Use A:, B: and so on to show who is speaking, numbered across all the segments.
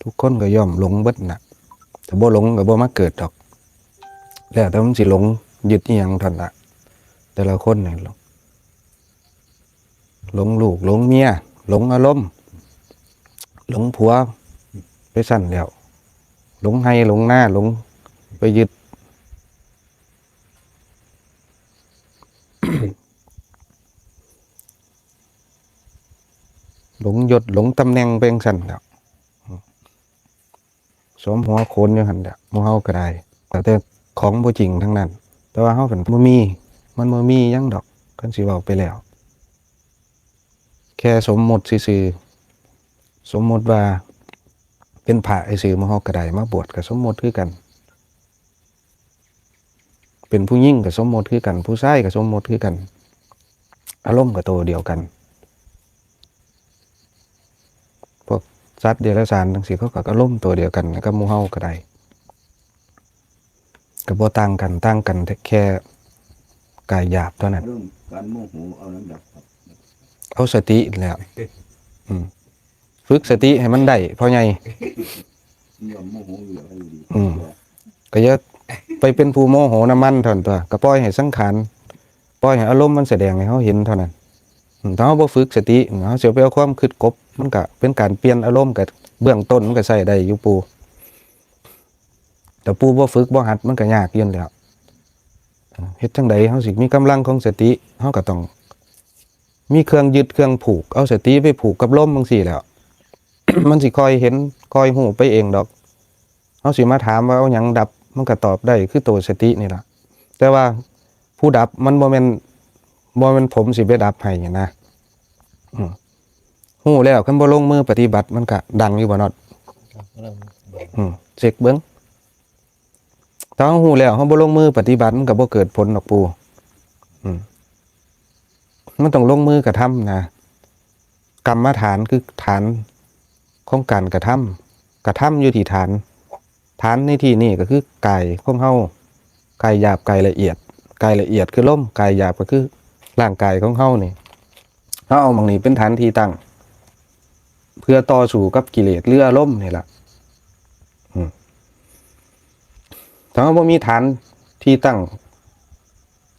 A: ทุกคนก็ย่อมหลงเบิดน่ะแต่บ่หลงก็บ่มาเกิดดอกแล้วแต่มันสิหลงยึดอีหยังเท่านั้นล่ะแต่ละคนนี่หลงลูกหลงเมียหลงอารมณ์หลงผัวไปสั่นแล้วหลงให้หลงหน้าหลงไปยึด หลงยศหลงตำแหน่งไปจั่งซั่นแล้วสมหัวโขนอยู่หั่นแหละหมู่เฮาก็ได้แต่ของบ่จริงทั้งนั้นแต่ว่าเฮาเป็นบ่มีมันบ่มีหยังดอกคันสิเว้าไปแล้วแค่สมมุติซื่อๆสมมุติว่าเป็นพระซื่อๆหมู่เฮาก็ได้มาบวชก็สมมุติคือกันเป็นผู้หญิงก็สมมุติคือกันผู้ชายก็สมมุติคือกันอารมณ์ก็ตัวเดียวกันพวกสัตว์เดรัจฉานจังซี่เขาก็อารมณ์ตัวเดียวกันกับหมู่เฮาก็ได้ก็บ่ต่างกันแค่กายหยาบเท่านั้น
B: เรื่องการโมโหเอาน้ำดับครับ
A: เอาสติแล้วฝึกสติให้มันได้พ่อใหญ่
B: ยอมโมโหอยู่แล้วอยู่ดี
A: ก็อย่าไปเป็นผู้โมโหน้ำมันเท่านั้นตัวก็ปล่อยให้สังขารปล่อยให้อารมณ์มันแสดงให้เขาเห็นเท่านั้นถ้าเราบ่ฝึกสติเราสิไปเอาความคิดกบมันก็เป็นการเปลี่ยนอารมณ์กับเบื้องต้นมันก็ใช้ได้อยู่ปู่แต่ปู่บ่ฝึกบ่หัดมันก็ยากอยู่แล้วเฮ็ดจังใดเฮาสิมีกำลังของสติเฮาก็ต้องมีเครื่องยึดเครื่องผูกเอาสติไปผูกกับลมจังซี่แหล้ว มันสิคอยเห็นคอยหูไปเองดอกเฮาสิมาถามว่าเอาหยังดับมันก็ตอบได้คือตัวสตินี่ล่ะแต่ว่าผู้ดับมันบ่แม่นผมสิไปดับให้นะหูแล้วคันบ่ลงมือปฏิบัติมันก็ดังอยู่บ่น็อตเช็คเบิ่งถ้าเฮาหูแล้วเฮาบ่ลงมือปฏิบัติมันก็บ่เกิดผลดอกปู่มันต้องลงมือกระทำนะกรรมฐานคือฐานของการกระทำอยู่ที่ฐานในที่นี่ก็คือกายของเฮากายหยาบกายละเอียดกายละเอียดคือลมกายหยาบก็คือร่างกายของเฮานี่เฮาเอาหม้องนี้เป็นฐานที่ตั้งเพื่อต่อสู้กับกิเลสหรืออารมณ์นี่ล่ะถ้าเฮาบ่มีฐานที่ตั้ง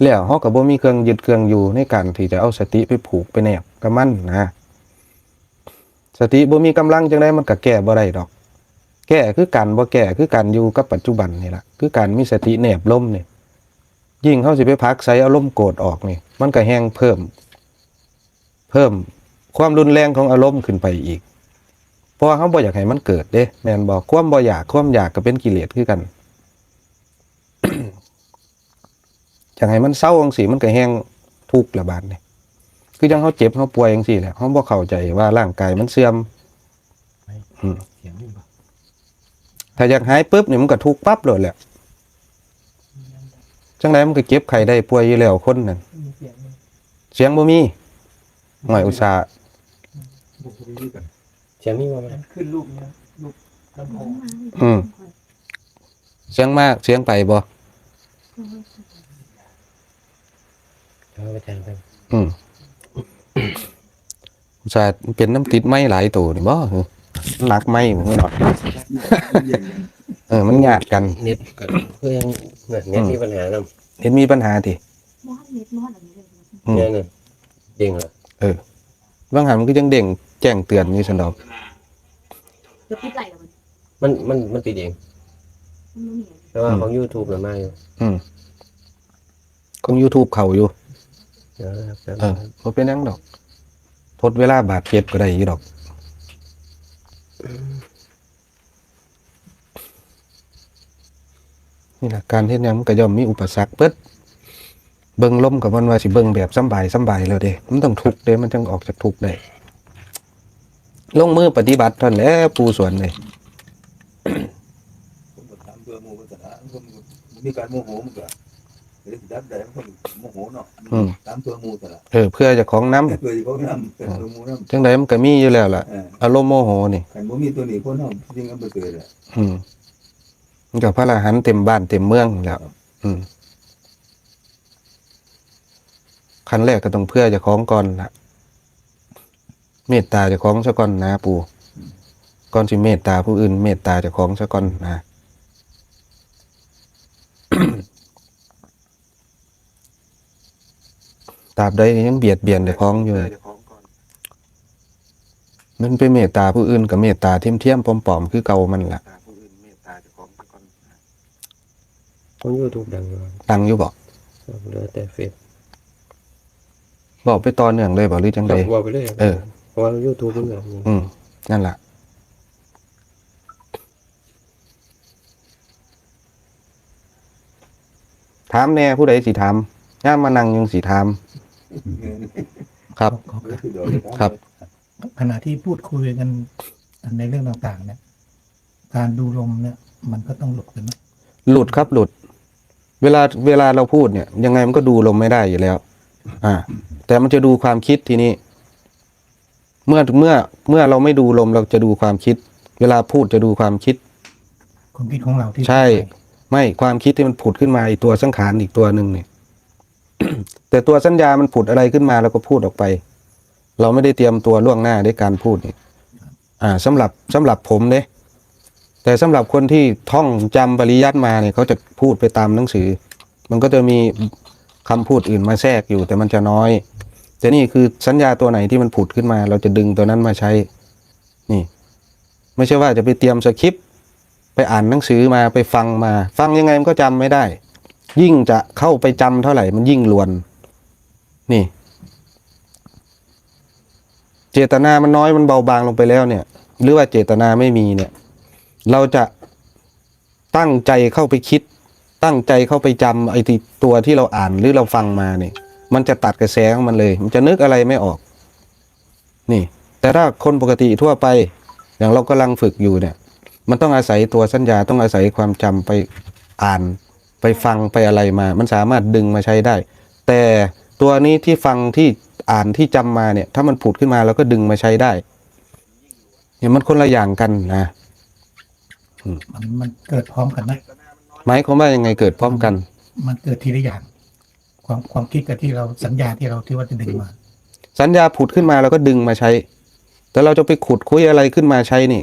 A: แล้วเฮาก็บ่มีเครื่องยึดเครื่องอยู่ในการที่จะเอาสติไปผูกไปแนบกับมันนะสติบ่มีกำลังจังได๋มันก็แก้บ่ได้ดอกแก้คือการบ่แก้คือการอยู่กับปัจจุบันนี่ล่ะคือการมีสติแนบลมนี่ยิ่งเฮาสิไปผลักไสอารมณ์โกรธออกนี่มันก็แฮงเพิ่มความรุนแรงของอารมณ์ขึ้นไปอีกเพราะว่าเฮาบ่อยากให้มันเกิดเด้แม่นบ่ความบ่อยากความอยากก็เป็นกิเลสคือกัน อยากให้มันเศร้าจังซี่มันก็แฮงทุกข์ละบาดนี่คือจังเฮาเจ็บเฮาป่วยจังซี่แหละเฮาบ่เข้าใจว่าร่างกายมันเสื่อมถ้าอยากหายปุ๊บนี่มันก็ทุกข์ปั๊บโลดแหละจังไดมันก็เจ็บไข้ได้ป่วยอยู่แล้วคนนั่นเสียงบ่มีหน่อยอุตส่าห์
C: เสียงมีบ่แม่
D: ขึ้นลูกเนี่ยลูกลำโพง
A: เสียงมากเสียงไปบ่
C: เอาไปแทนกัน
A: อุตส่าห์เป็นน้ำติดไม้หลายตัวนี่บ่หนักไม้บ่เนาะ มันยากกัน
C: เน็ตก็เพื่อยังเน็ตมีปัญหานำ
A: เห็นมีปัญหาติ
E: มอดเม็ดมอดอะไรเลย
C: เนี่ยน่ะจริงเหรอบ
A: างหันมันก็ยังเด้งแจ้งเตือนอยู่ซั่นดอก
E: จะปิดไหลกับมัน
C: มันติดเอง
E: มันไม่มี
C: แต่ว่าของ YouTube น่ะมาอยู่
A: ของ YouTube เข้าอยู่
C: เดี๋ยวนะครับ
A: บ่เป็นหยังดอกทดเวลาบาดเจ็บก็ได้อยู่ดอกนี่ล่ะการเฮ็ดหยังมันก็ย่อมมีอุปสรรคเบิดเบิ่งลมกับมันว่าสิเบิ่งแบบสำบายแล้วเด้มันต้องทุกข์เด้มันจังออกจากทุกข์ได้ลงมือปฏิบัติเท่านั้นแหละปู่สอนเลย
B: ผมก็ถามเพื่อโมโหสถานผมมีการโมโหมันก็เดี๋ยวดับได้มันโมโหเนาะตามตัวมูสละ
A: เพื่อเจะของน้ำ
B: เพื่อที่เขานำเป็นตัวมูนำ
A: จังไดมันก็มีอยู่แล้วล่ะอารมณ์โมโหนี่
B: ขันบ่มีตัวนี้คนเฮาจริงก็บ่เกิดอ่ะ
A: มันก็พระอรหันต์เต็มบ้านเต็มเมืองแล้วขั้นแรกก็ต้องเพื่อเจะของก่อนล่ะเมตตาเจะของซะก่อนนะปู่ ก่อนสิเมตตาผู้อื่นเมตตาเจ้าของซะก่อนนะ ตราบใดยังเบียดเบียนเจ้าของอยู่มันไปเมตตาผู้อื่นกับเมตตาเทียมๆปลอมๆคือเก่ามันล่ะ
C: ของ YouTube ดังอยู่
A: ดังอยู่บ่
C: เหลือแต่เฟซ
A: บอกไปต่อเนื่องเลยบ่หรือจังใด
C: ว่าไปเลย
A: เออ
C: เพราะว่า YouTube มันแบบนี้
A: นั่นล่ะถามแน่ผู้ใดสิถามย่ามมานั่งยังสิถามครับ ครับ
D: ขณะที่พูดคุยกันในเรื่องต่างๆ เนี่ย การดูลมเนี่ย มันก็ต้องหลบกันนะ
A: หลุดครับหลุด เวลาเราพูดเนี่ย ยังไงมันก็ดูลมไม่ได้อยู่แล้ว แต่มันจะดูความคิดทีนี้ เมื่อเราไม่ดูลมเราจะดูความคิด เวลาพูดจะดูความคิด
D: ความคิดของเราที่
A: ใช่ ไม่ความคิดที่มันผุดขึ้นมาอีกตัวสังขารอีกตัวหนึ่งเนี่ย แต่ตัวสัญญามันผุดอะไรขึ้นมาเราก็พูดออกไป เราไม่ได้เตรียมตัวล่วงหน้าด้วยการพูดนี่สำหรับผมเนี่ยแต่สำหรับคนที่ท่องจำปริยัติมาเนี่ยเขาจะพูดไปตามหนังสือ มันก็จะมีคำพูดอื่นมาแทรกอยู่ แต่มันจะน้อย แต่นี่คือสัญญาตัวไหนที่มันผุดขึ้นมา เราจะดึงตัวนั้นมาใช้ นี่ ไม่ใช่ว่าจะไปเตรียมสคริปต์ไปอ่านหนังสือมาไปฟังมา ฟังยังไงมันก็จำไม่ได้ ยิ่งจะเข้าไปจำเท่าไหร่มันยิ่งลวน นี่ เจตนามันน้อยมันเบาบางลงไปแล้วเนี่ย หรือว่าเจตนาไม่มีเนี่ย เราจะตั้งใจเข้าไปคิด ตั้งใจเข้าไปจำไอ้ตัวที่เราอ่านหรือเราฟังมาเนี่ย มันจะตัดกระแสของมันเลย มันจะนึกอะไรไม่ออก นี่ แต่ถ้าคนปกติทั่วไป อย่างเรากำลังฝึกอยู่เนี่ย มันต้องอาศัยตัวสัญญาต้องอาศัยความจำไปอ่าน ไปฟังไปอะไรมา มันสามารถดึงมาใช้ได้ แต่ตัวนี้ที่ฟังที่อ่านที่จำมาเนี่ย ถ้ามันผุดขึ้นมาเราก็ดึงมาใช้ได้เนี่ยมันคนละอย่างกันนะ
D: มันเกิดพร้อมกันนะ
A: หมายความว่ายังไงเกิดพร้อมกัน
D: มันเกิดทีละอย่าง ความคิดกับที่เราสัญญาที่เราที่ว่าจะดึงมา
A: สัญญาผุดขึ้นมาเราก็ดึงมาใช้ แต่เราจะไปขุดคุยอะไรขึ้นมาใช้นี่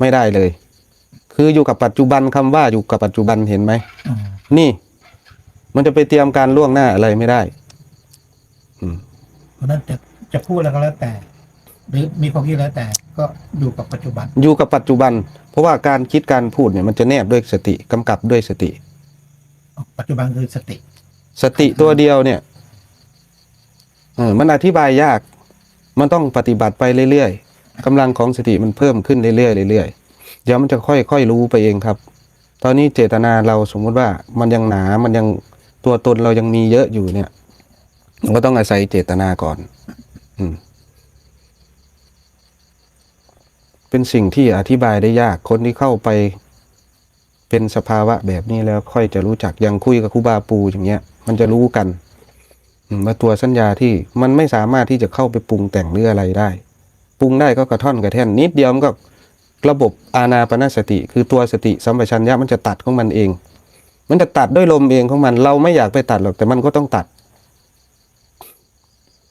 A: ไม่ได้เลย คืออยู่กับปัจจุบันคำว่าอยู่กับปัจจุบันเห็นไหม นี่ มันจะไปเตรียมการล่วงหน้าอะไรไม่ได้
D: เพราะนั้นจะพูดอะไรก็แล้วแต่ หรือมีความคิดแล้วแต่ ก็อยู่กับปัจจุบัน
A: อยู่กับปัจจุบัน เพราะว่าการคิดการพูดเนี่ยมันจะแนบด้วยสติกำกับด้วยสติ
D: ปัจจุบันคือสติ
A: สติตัวเดียวเนี่ยมันอธิบายยาก มันต้องปฏิบัติไปเรื่อยๆกำลังของสติมันเพิ่มขึ้นเรื่อยๆเรื่อยๆเดี๋ยวมันจะค่อยๆรู้ไปเองครับ ตอนนี้เจตนาเราสมมติว่ามันยังหนามันยังตัวตนเรายังมีเยอะอยู่เนี่ยมันก็ต้องอาศัยเจตนาก่อนเป็นสิ่งที่อธิบายได้ยากคนที่เข้าไปเป็นสภาวะแบบนี้แล้วค่อยจะรู้จักอย่างคุยกับครูบาปูอย่างเงี้ยมันจะรู้กันว่าตัวสัญญาที่มันไม่สามารถที่จะเข้าไปปรุงแต่งหรืออะไรได้ปรุงได้ก็กระท่อนกระแท่นนิดเดียวมันก็ระบบอานาปานสติคือตัวสติสัมปชัญญะมันจะตัดของมันเอง มันจะตัดด้วยลมเองของมันเราไม่อยากไปตัดหรอกแต่มันก็ต้องตัด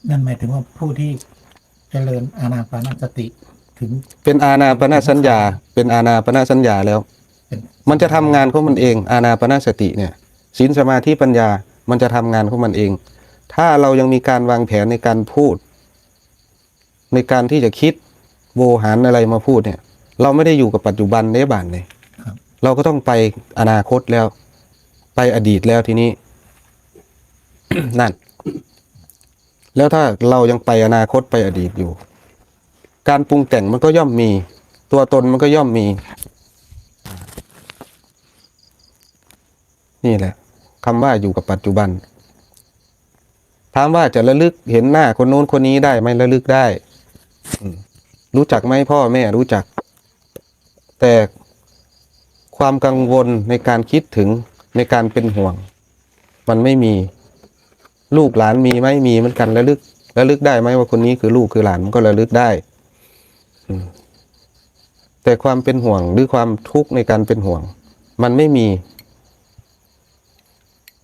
D: นั่นหมายถึงว่าผู้ที่เจริญอานาปานสติถึง
A: เป็นอานาปานสัญญาเป็นอานาปานสัญญาแล้ว มันจะทำงานของมันเองอานาปานสติเนี่ยศีลสมาธิปัญญามันจะทำงานของมันเอง ถ้าเรายังมีการวางแผนในการพูด ในการที่จะคิดโวหารอะไรมาพูดเนี่ย เราไม่ได้อยู่กับปัจจุบันในบ้านเลยเราก็ต้องไปอนาคตแล้ว ไปอดีตแล้วทีนี้ นั่น แล้วถ้าเรายังไปอนาคตไปอดีตอยู่ การปรุงแต่งมันก็ย่อมมี ตัวตนมันก็ย่อมมี นี่แหละคำว่าอยู่กับปัจจุบันถามว่าจะระลึกเห็นหน้าคนโน้นคนนี้ได้ไหมระลึกได้รู้จักไหมพ่อแม่รู้จัก แต่ความกังวลในการคิดถึงในการเป็นห่วง มันไม่มีลูกหลานมีไหมมีเหมือนกันระลึกได้ไหมว่าคนนี้คือลูกคือหลานมันก็ระลึกได้แต่ความเป็นห่วงหรือความทุกข์ในการเป็นห่วงมันไม่มี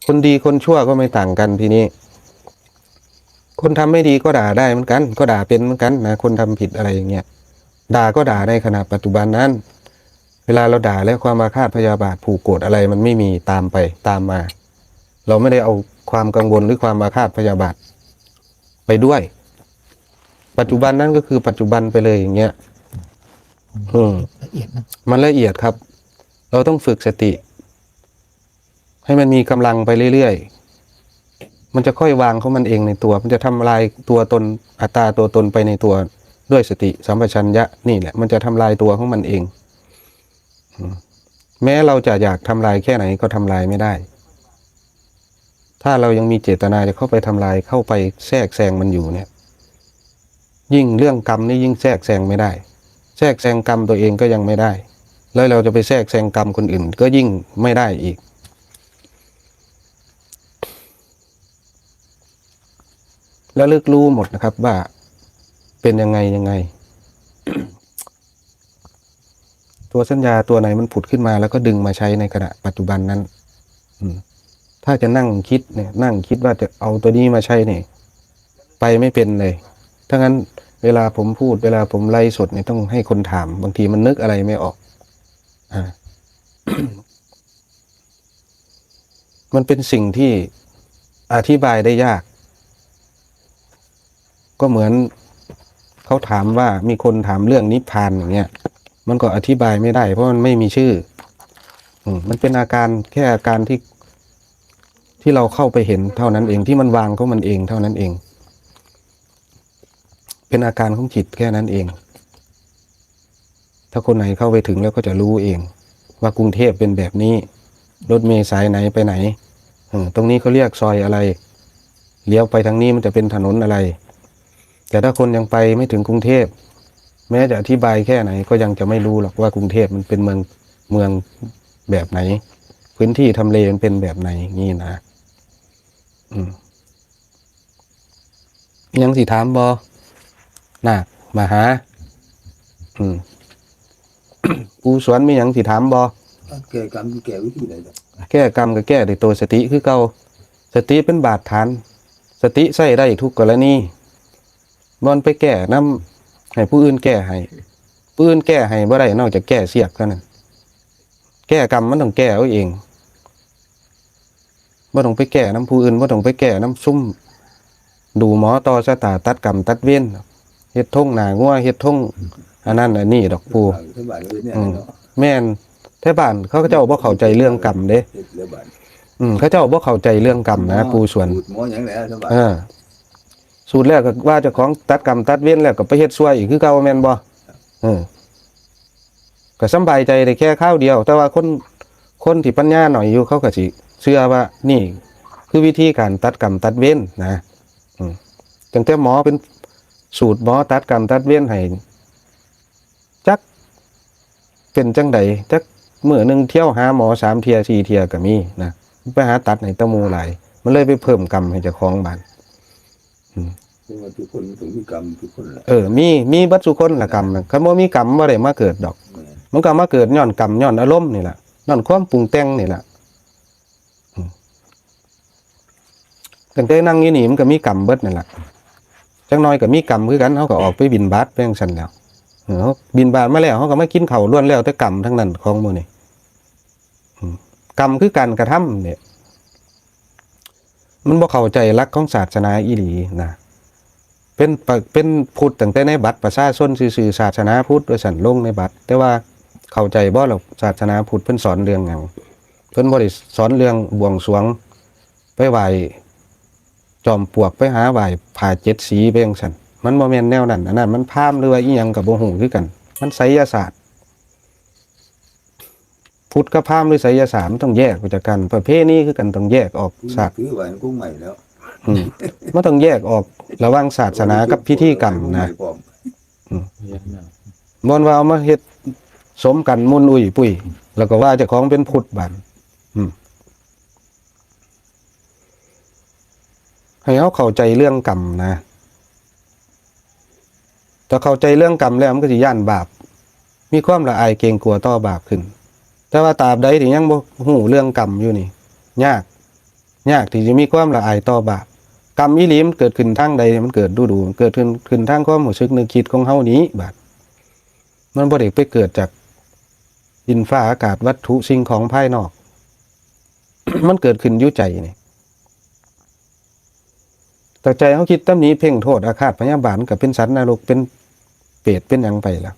A: คนดีคนชั่วก็ไม่ต่างกันทีนี้คนทำไม่ดีก็ด่าได้เหมือนกันก็ด่าเป็นเหมือนกันนะคนทำผิดอะไรอย่างเงี้ย ด่าก็ด่าในขณะปัจจุบันนั้น เวลาเราด่าแล้วความอาฆาตพยาบาทผูกโกรธอะไรมันไม่มีตามไปตามมา เราไม่ได้เอาความกังวลหรือความอาฆาตพยาบาทไปด้วย ปัจจุบันนั้นก็คือปัจจุบันไปเลยอย่างเงี้ย
D: ละเอียดนะ
A: มันละเอียดครับ เราต้องฝึกสติ ให้มันมีกำลังไปเรื่อยๆ มันจะค่อยวางของมันเองในตัว มันจะทำลายตัวตนอัตตาตัวตนไปในตัวด้วยสติสัมปชัญญะนี่แหละ มันจะทำลายตัวของมันเองแม้เราจะอยากทำลายแค่ไหนก็ทำลายไม่ได้ ถ้าเรายังมีเจตนาจะเข้าไปทำลายเข้าไปแทรกแซงมันอยู่เนี่ย ยิ่งเรื่องกรรมนี่ยิ่งแทรกแซงไม่ได้ แทรกแซงกรรมตัวเองก็ยังไม่ได้ แล้วเราจะไปแทรกแซงกรรมคนอื่นก็ยิ่งไม่ได้อีก แล้วลึกรู้หมดนะครับว่าเป็นยังไง ตัวสัญญาตัวไหนมันผุดขึ้นมาแล้วก็ดึงมาใช้ในขณะปัจจุบันนั้นถ้าจะนั่งคิดเนี่ยนั่งคิดว่าจะเอาตัวนี้มาใช้เนี่ยไปไม่เป็นเลยถ้างั้นเวลาผมพูดเวลาผมไลฟ์สดเนี่ยต้องให้คนถามบางทีมันนึกอะไรไม่ออก มันเป็นสิ่งที่อธิบายได้ยาก ก็เหมือนเขาถามว่ามีคนถามเรื่องนิพพานอย่างเงี้ยมันก็อธิบายไม่ได้เพราะมันไม่มีชื่อมันเป็นอาการแค่อาการที่เราเข้าไปเห็นเท่านั้นเองที่มันวางของมันเองเท่านั้นเองเป็นอาการของจิตแค่นั้นเองถ้าคนไหนเข้าไปถึงแล้วก็จะรู้เองว่ากรุงเทพเป็นแบบนี้รถเมล์สายไหนไปไหนตรงนี้เขาเรียกซอยอะไรเลี้ยวไปทางนี้มันจะเป็นถนนอะไรแต่ถ้าคนยังไปไม่ถึงกรุงเทพแม้จะอธิบายแค่ไหนก็ยังจะไม่รู้หรอกว่ากรุงเทพมันเป็นเมืองแบบไหนพื้นที่ทำเลมันเป็นแบบไหนนี่นะยังสิถามบอนาคมาหาปูสวนมีหยังสิถามบอ
B: แก้กรรมแก้วิธีใดล่ะ
A: แก้กรรมก็แก้ด้วยตัวสติคือเก่าสติเป็นบาดฐานสติใช้ได้ทุกกรณีบอนไปแก้น้ำให้ผู้อื่นแก้ให้ผู้อื่นแก้ให้บ่ได้นอกจากแก้เสียกเท่านั้นแก้กรรมมันต้องแก้เอาเองบ่ต้องไปแก้น้ำผู้อื่นบ่ต้องไปแก้น้ำซุ่มดูหมอต่อชะตาตัดกรรมตัดเว้นเฮ็ดท่งหน้างัวเฮ็ดท่งอันนั้นอันนี้ดอกปู
B: สบายเลยเนี่ยเนาะ
A: แม่นแท้บ้านเขาก็เจ้าบ่เข้าใจเรื่องกรรมเด้
B: เฮ็ดแล้วบาด
A: เขาเจ้าบ่เข้าใจเรื่องกรรมนะปูส่วน
B: พูดหมอหยังแหละสบาย
A: สูตรแรกก็ว่าเจ้าของตัดกรรมตัดเว้นแล้วก็ไปเฮ็ดซั่วอีกคือเก่าแม่นบ่ก็สำบายใจได้แค่คราวเดียว แต่ว่าคนที่ปัญญาหน่อยอยู่เขาก็สิเชื่อว่านี่คือวิธีการตัดกรรมตัดเว้นนะตั้งแต่หมอเป็นสูตรหมอตัดกรรมตัดเว้นให้จักเป็นจังใดจักมื้อนึงเที่ยวหาหมอ3เที่ย4เที่ยก็มีนะไปหาตัดให้ตะมูหลายมันเลยไปเพิ่มกรรมให้เจ้าของบ้าน
B: ซึ่งว่าทุกคนถึงมีกรรมทุกคนแหละ
A: มีบัดสุคนละกรรมนะคันบ่มีกรรมบ่ได้มาเกิดดอก มันก็มาเกิดย้อนกรรมย้อนอารมณ์นี่แหละย้อนความปรุงแต่งนี่แหละตั้งแต่นั่งอยู่นี่มันก็มีกรรมเบิดนั่นแหละจักหน่อยก็มีกรรมคือกันเฮาก็ออกไปบิณฑบาตไปจังซั่นแล้วเฮาบิณฑบาตมาแล้วเฮาก็มากินข้าวล้วนแล้วแต่กรรมทั้งนั้นของหมู่นี่กรรมคือการกระทำเนี่ยมันบ่เข้าใจหลักของศาสนาอีหลีนะเป็นพุทธตั้งแต่ในบัตรประชาชนซื่อๆศาสนาพุทธว่าซั่นลงในบัตรแต่ว่าเข้าใจบ่ล่ะศาสนาพุทธเพิ่นสอนเรื่องหยังเพิ่นบ่ได้สอนเรื่องบวงสรวงไปไหว้จอมปลวกไปหาไหว้ผ้าเจ็ดสีไปจังซั่นมันบ่แม่นแนวนั้นอันนั้นมันพราหมณ์หรือว่าอีหยังก็บ่ฮู้คือกันมันไสยศาสตร์พุทธกับพราหมณ์หรือไสยศาสตร์มันต้องแยกออกจากกันประเภทนี้คือกันต้องแยกออกศาสตร์
B: ถือว่ากุ้งใหม่แล้ว
A: มันต้องแยกออกระหว่างศาสนากับพิธีกรรมนะบ่นว่าเอามาเฮ็ดสมกันมุนอุ้ยปุ้ยแล้วก็ว่าเจ้าของเป็นพุทธบัดให้เขาเข้าใจเรื่องกรรมนะถ้าเข้าใจเรื่องกรรมแล้วมันก็สิย่านบาปมีความละอายเกรงกลัวต่อบาปขึ้นแต่ว่าตราบใดที่ยังบ่ฮู้เรื่องกรรมอยู่นี่ยากที่จะมีความละอายต่อบาปกรรมอีหลีมันเกิดขึ้นทางใดมันเกิดดูมันเกิดขึ้นทางความรู้สึกนึกคิดของเฮานี้บาด มันบ่ได้ไปเกิดจากดินฟ้าอากาศวัตถุสิ่งของภายนอก มันเกิดขึ้นอยู่ใจนี่แต่ใจเขาคิดตำหนิเพ่งโทษอาฆาตพยาบาทก็เป็นสัตว์นรกเป็นเปรตเป็นหยังไปแล้ว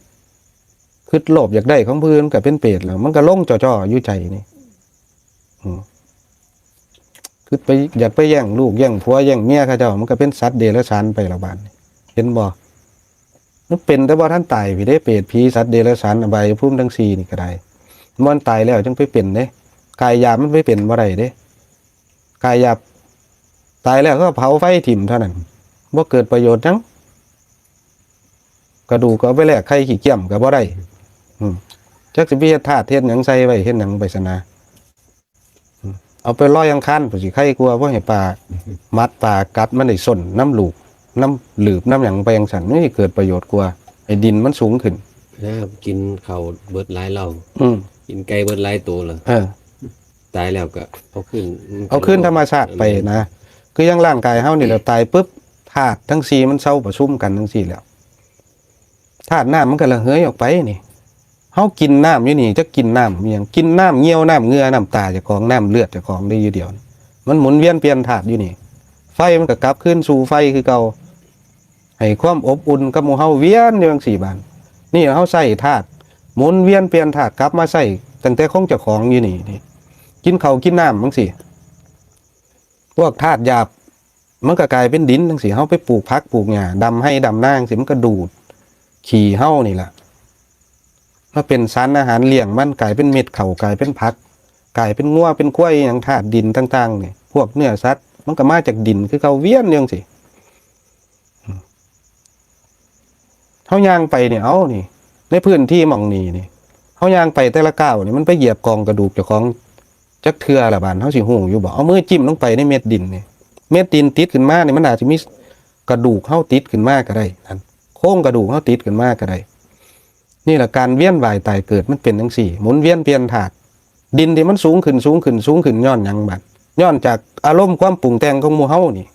A: คิดโลภอยากได้ของผู้อื่นก็เป็นเปรตแล้วมันก็ลงจ่อๆอยู่ใจนี่คือไปอยากไปแย่งลูกแย่งผัวแย่งเมียเขาเจ้ามันก็เป็นสัตว์เดรัจฉานไปละบาดเห็นบ่มันเป็นแต่ว่าท่านตายพี่ได้เปรตผีสัตว์เดรัจฉานอบายภูมิทั้ง4นี่ก็ได้มันตายแล้วจึงไปเป็นเด้กายหยาบมันไปเป็นบ่ได้เด้กายหยาบตายแล้วก็เผาไฟถิ่มเท่านั้นบ่เกิดประโยชน์จังกระดูกก็เอาไปแลกไข่ขี้เกียจก็บ่ได้จักสิไปเฮ็ดธาตุเฮ็ดหยังใส่ไว้เฮ็ดหยังไปซะนะเอาไปลอยอังคารผู้สิไข่กลัวบ่ให้ปลามัดปลากัดมันได้ส้นน้ำลูกน้ำหลืบน้ำหยังไปจังซั่นนี่เกิดประโยชน์กว่าไอ้ดินมันสูงขึ้น
C: นะครับกินข้าวเบิดหลายเหล้า
A: อืม
C: กินไก่เบิดหลายตัวเหรอ ตายแล้วก็เอาขึ้น
A: ธรรมชาติไปนะคือยังร่างกายเฮานี่แหละตายปุ๊บธาตุทั้ง4มันเซาประชุมกันทั้ง4แล้วธาตุน้ำมันก็ระเหยออกไปนี่เฮากินน้ำอยู่นี่จะกินน้ำมีหยังกินน้ำเงี้ยวน้ำเหงื่อน้ำตาเจ้าของน้ำเลือดเจ้าของได้อยู่เดียวมันหมุนเวียนเปลี่ยนธาตุอยู่นี่ไฟมันก็กลับคืนสู่ไฟคือเก่าให้ความอบอุ่นกับหมู่เฮาเวียนอยู่จังซี่บาดนี่เฮาใส่ธาตุหมุนเวียนเปลี่ยนธาตุกลับมาใส่ตั้งแต่ของเจ้าของอยู่นี่กินข้าวกินน้ำจังซี่พวกธาตุหยาบมันก็กลายเป็นดินจังซี่เฮาไปปลูกผักปลูกหญ้าดำให้ดำนาจังซี่มันก็ดูดขี้เฮานี่ล่ะมาเป็นสารอาหารเลี้ยงมันกลายเป็นเม็ดข้าวกลายเป็นผักกลายเป็นงัวเป็นควายหยังธาตุดินต่างๆนี่พวกเนื้อสัตว์มันก็มาจากดินคือเก่าเวียนจังซี่เฮาย่างไปนี่เอานี่ในพื้นที่หม่องนี้นี่เฮาย่างไปแต่ละก้าวนี่มันไปเหยียบกองกระดูกเจ้าของจักเทื่อละบาดเฮาสิฮู้อยู่บ่เอามือจิ้มลงไปในเม็ดดินนี่เม็ดดินติดขึ้นมานี่มันอาจจะมีกระดูกเฮาติดขึ้นมาก็ได้นั่นโครงกระดูกเฮาติดขึ้นมาก็ได้นี่แหละการเวียนว่ายตายเกิดมันเป็นจังซี่หมุนเวียนเปลี่ยนธาตุดินที่มันสูงขึ้นย้อนหยังบัดย้อนจากอารมณ์ความปรุงแต่งของหมู่เฮานี่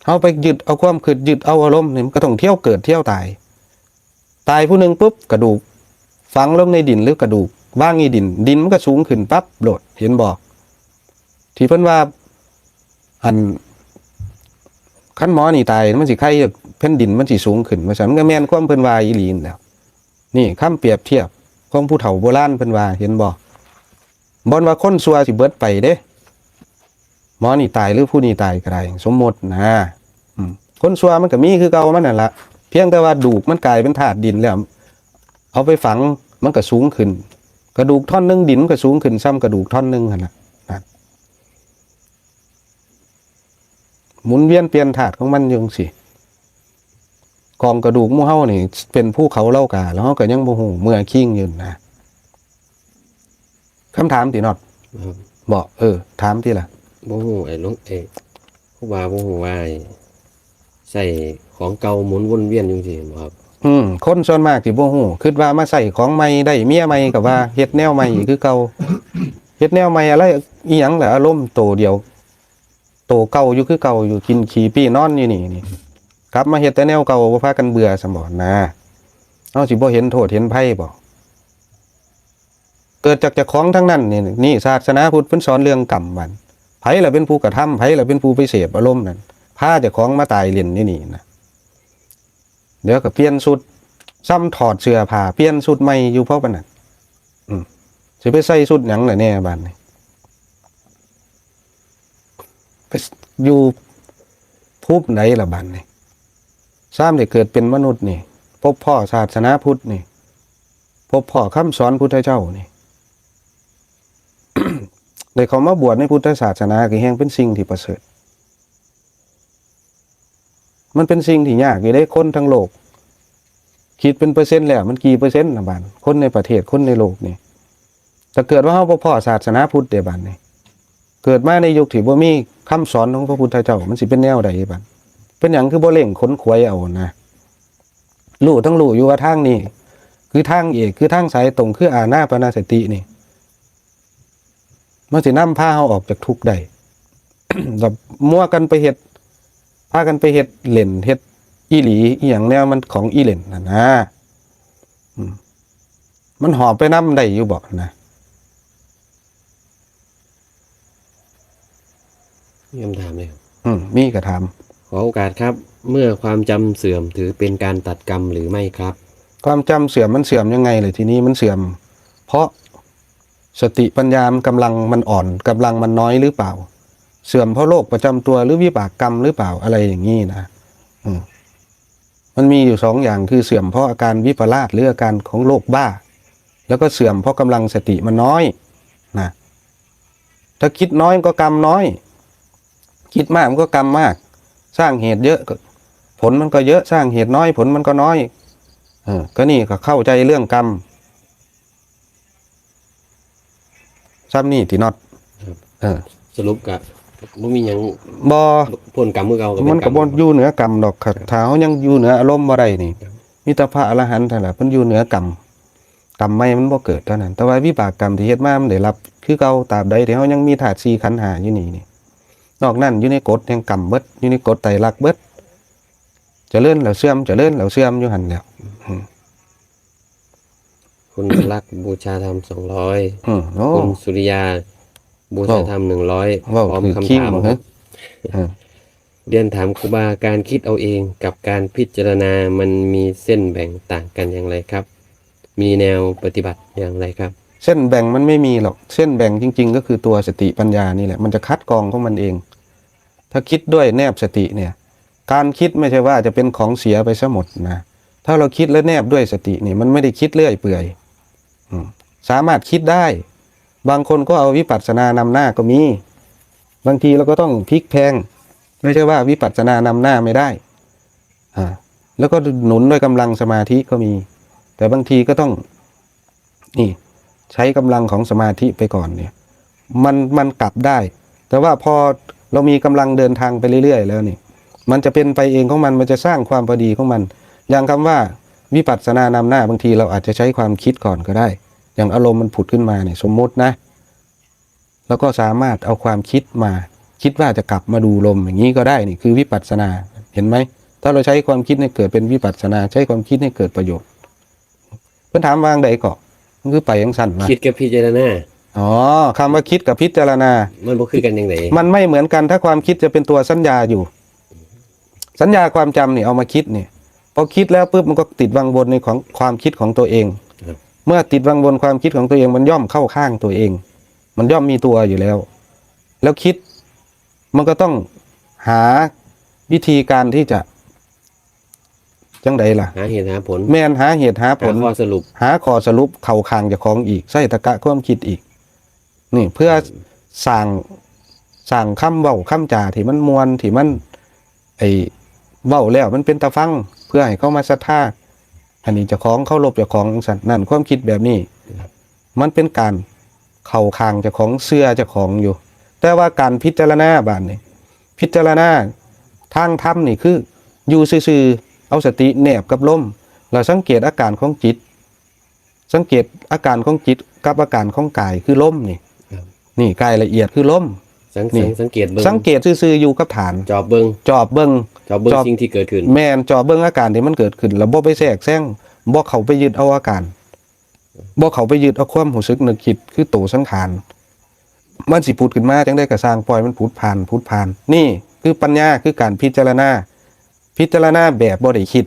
A: เฮาไปยึดเอาความคิดยึดเอาอารมณ์นี่มันก็ต้องเที่ยวเกิดเที่ยวตายผู้หนึงปุ๊บกระดูกฝังลงในดินหรือกระดูกว่างในดินมันก็สูงขึ้นปั๊บโดดเห็นบ่ที่เพิ่นว่าอันคันหมอนี่ตายมันสิไข้แผ่นดินมันสิสูงขึ้นว่าซั่นมันก็แม่นความเพิ่นว่าอีหลีนั่นแหล้วนี่คำเปรียบเทียบของผู้เฒ่าโบราณเพิ่นว่าเห็นบ่บ่ว่าคนซัวสิเบิดไปเด้หมอนี่ตายหรือผู้นี่ตายก็ได้สมมตินะคนซัวมันก็มีคือเก่ามันนั่นล่ะเพียงแต่ว่าดูกมันกลายเป็นธาตุดินแล้วเอาไปฝังมันก็สูงขึ้นกระดูกท่อนนึงดินก็สูงขึ้นซ้ำกระดูกท่อนนึงหั่นล่ะหมุนเวียนเปลี่ยนธาตุของมันจังซี่กองกระดูกหมู่เฮานี่เป็นภูเขาเหล้ากาแล้วเฮาก็ยังบ่ฮู้เมื่อคิงอยู่นะคำถามติน็อตบ่ถามติล่ะ
C: บ่ฮู้ไอ้ลุงครูบาบ่ฮู้ว่าใส่ของเก่าหมุนวนเวียนอยู่ซี่บ่ครับ
A: คนส่วนมากสิบ่ฮู้คิดว่ามาใส่ของใหม่ได้เมียใหม่ก็ว่าเฮ็ดแนวใหม่คือเก่าเฮ็ดแนวใหม่อะไรอีหยังล่ะอารมณ์โตเดียวโตเก่าอยู่คือเก่าอยู่กินขี้ปี้นอนอยู่นี่กลับมาเฮ็ดแต่แนวเก่าบ่พากันเบื่อซะบ่นะเฮาสิบ่เห็นโทษเห็นภัยบ่เกิดจากเจ้าของทั้งนั้นนี่ศาสนาพุทธเพิ่นสอนเรื่องกรรมบัดไผล่ะเป็นผู้กระทำไผล่ะเป็นผู้ไปเสพอารมณ์นั่นพาเจ้าของมาตายเล่นนี่นะเดี๋ยวก็เปลี่ยนชุดซ้ำถอดเสื้อผ้าเปลี่ยนชุดใหม่อยู่เพราะปานนั้นสิไปใส่ชุดหยังล่ะแน่บัดนี้ไปอยู่ภูมิไหนล่ะบัดนี้ซ้ำได้เกิดเป็นมนุษย์นี่พบพ่อศาสนาพุทธนี่พบพ่อคำสอนพุทธเจ้านี่ ได้เขามาบวชในพุทธศาสนาก็แห่งเป็นสิ่งที่ประเสริฐมันเป็นสิ่งที่ยากอยู่ได้คนทั้งโลกคิดเป็นเปอร์เซ็นต์แล้วมันกี่เปอร์เซ็นต์นะบ้านคนในประเทศคนในโลกนี่แต่เกิดว่าเฮาบ่พ้อศาสนาพุทธเด้บ้านนี่เกิดมาในยุคที่บ่มีคำสอนของพระพุทธเจ้ามันสิเป็นแนวใดบ้านเป็นหยังคือบ่เร่งขนขวยเอานะรู้อยู่ว่าทางนี้คือทางเอกคือทางสายตรงคืออานาปานสตินี่มันสินำพาเฮาออกจากทุกข์ได้ แบบมั่วกันไปเฮ็ดพากันไปเฮ็ดเล่นเฮ็ดอีหลีอีหยังแนวมันของอีเล่นน่ะนะ มันหอบไปน้ำได้อยู่บอกนะ
C: มีคำถามเลยครับ
A: มีกระท
C: ขอโอกาสครับ เมื่อความจำเสื่อมถือเป็นการตัดกรรมหรือไม่ครับ
A: ำความจำเสื่อมมันเสื่อมยังไงเลยทีนี้มันเสื่อม เพราะสติปัญญามันกำลังมันอ่อนกำลังมันน้อยหรือเปล่า เสื่อมเพราะโรคประจำตัวหรือวิบากกรรมหรือเปล่าอะไรอย่างนี้นะมันมีอยู่2อย่างคือเสื่อมเพราะอาการวิปลาสหรืออาการของโรคบ้า แล้วก็เสื่อมเพราะกำลังสติมันน้อยนะถ้าคิดน้อยมันก็กรรมน้อย คิดมากมันก็กรรมมาก สร้างเหตุเยอะผลมันก็เยอะสร้างเหตุน้อยผลมันก็น้อยก็นี่ก็เข้าใจเรื่องกรรมซ้ำนี่ที่น็อต
C: สรุปกับบ่มีหยัง
A: บอ
C: พ้นกรรมมือเก่าก็เป็
A: มัน
C: นกร
A: ก็
C: รม
A: บ่อยู่เหนือกรรมดอกครับถ้าเขายังอยู่เหนืออารมณ์บ่ได้นี่มีแต่พระอรหันต์นั่นแหละเพิ่นอยู่เหนือกรรมกรรมไม่มันบ่เกิดเท่านั้นแต่ว่าวิบากกรรมที่เฮ็ดมามันได้รับคือเก่าตราบใดที่เฮายังมีธาตุ4ขันธ์5อยู่นี่นอกนั้นอยู่ในกฎแห่งกรรมเบิดอยู่ในกฎไตรลักษณ์เบิดเจริญแล้วเสื่อมเจริญแล้วเสื่อมอยู่หั่นแหล้ว
C: คุณรักบูชาธรรม200
A: โอ้
C: คุณสุริยาบูชาธรรม100
A: ว้าว
C: พร้อม
A: คือ
C: คำ
A: คิ้ว
C: ถาม
A: เหรอ
C: เรียนถามครูบาการคิดเอาเองกับการพิจารณามันมีเส้นแบ่งต่างกันอย่างไรครับ มีแนวปฏิบัติอย่างไรครับ
A: เส้นแบ่งมันไม่มีหรอกเส้นแบ่งจริงๆก็คือตัวสติปัญญานี่แหละมันจะคัดกรองของมันเอง ถ้าคิดด้วยแนบสติเนี่ยการคิดไม่ใช่ว่าจะเป็นของเสียไปซะหมดนะถ้าเราคิดและแนบด้วยสติเนี่ยมันไม่ได้คิดเรื่อยเปื่อยสามารถคิดได้บางคนก็เอาวิปัสสนานำหน้าก็มีบางทีเราก็ต้องพลิกแพลงไม่ใช่ว่าวิปัสสนานำหน้าไม่ได้แล้วก็หนุนด้วยกำลังสมาธิก็มีแต่บางทีก็ต้องนี่ใช้กำลังของสมาธิไปก่อนเนี่ยมันกลับได้ แต่ว่าพอเรามีกำลังเดินทางไปเรื่อยๆแล้วนี่มันจะเป็นไปเองของมันจะสร้างความพอดีของมันอย่างคำว่าวิปัสสนานำหน้าบางทีเราอาจจะใช้ความคิดก่อนก็ได้อย่างอารมณ์มันผุดขึ้นมาเนี่ยสมมตินะแล้วก็สามารถเอาความคิดมาคิดว่าจะกลับมาดูลมอย่างนี้ก็ได้นี่คือวิปัสสนาเห็นไหมถ้าเราใช้ความคิดให้เกิดเป็นวิปัสสนาใช้ความคิดให้เกิดประโยชน์เพิ่นถามวางใดก็มันคือไปอย่างสั้นนะ
C: คิดกับพิจารณา
A: อ๋อคำว่าคิดกับพิจารณา
C: มันบ่คือกันยังไง
A: มันไม่เหมือนกันถ้าความคิดจะเป็นตัวสัญญาอยู่ สัญญาความจำนี่เอามาคิดเนี่ยพอคิดแล้วปุ๊บมันก็ติดวังวนในของความคิดของตัวเอง เมื่อติดวังวนความคิดของตัวเองมันย่อมเข้าข้างตัวเอง มันย่อมมีตัวอยู่แล้ว แล้วคิดมันก็ต้องหาวิธีการที่จะจังใดล่ะ
C: หาเหตุหาผล
A: แม่นหาเหตุหาผล
C: หาข้อสรุป
A: หาข้อสรุปเข่าคางจากของอีกใส่ตะกะความคิดอีกนี่เพื่อสั่งคำเว้าคำจ่าที่มันมวนที่มันเว้าแล้วมันเป็นตะฟังเพื่อให้เข้ามาศรัทธาอันนี้เจ้าของเข้ารบเจ้าของสัตว์นั่นความคิดแบบนี้ มันเป็นการเข่าคางเจ้าของเสื้อเจ้าของอยู่ แต่ว่าการพิจารณาบานนี่พิจารณาทางธรรมนี่คืออยู่ซื่อๆเอาสติแนบกับลมเราสังเกตอาการของจิต สังเกตอาการของจิตกับอาการของกายคือลมนี่
C: ครับ
A: นี่กายละเอียดคือลม
C: สังเกตเบิ่ง
A: สังเกตซื่อๆอยู่กับฐาน
C: จอบเบิ่ง
A: จอบเบิ่ง
C: สิ่งที่เกิดขึ้น
A: แมนจอบเบิ่งอาการที่มันเกิดขึ้นแล้วบ่ไปแทรกแซงบ่เข้าไปยึดเอาอาการบ่เข้าไปยึดเอาความรู้สึกนึกคิดคือตัวสังขารมันสิผุดขึ้นมาจังได้ก็สร้างปล่อยมันผุดผ่านนี่คือปัญญาคือการพิจารณาแบบบ่ได้คิด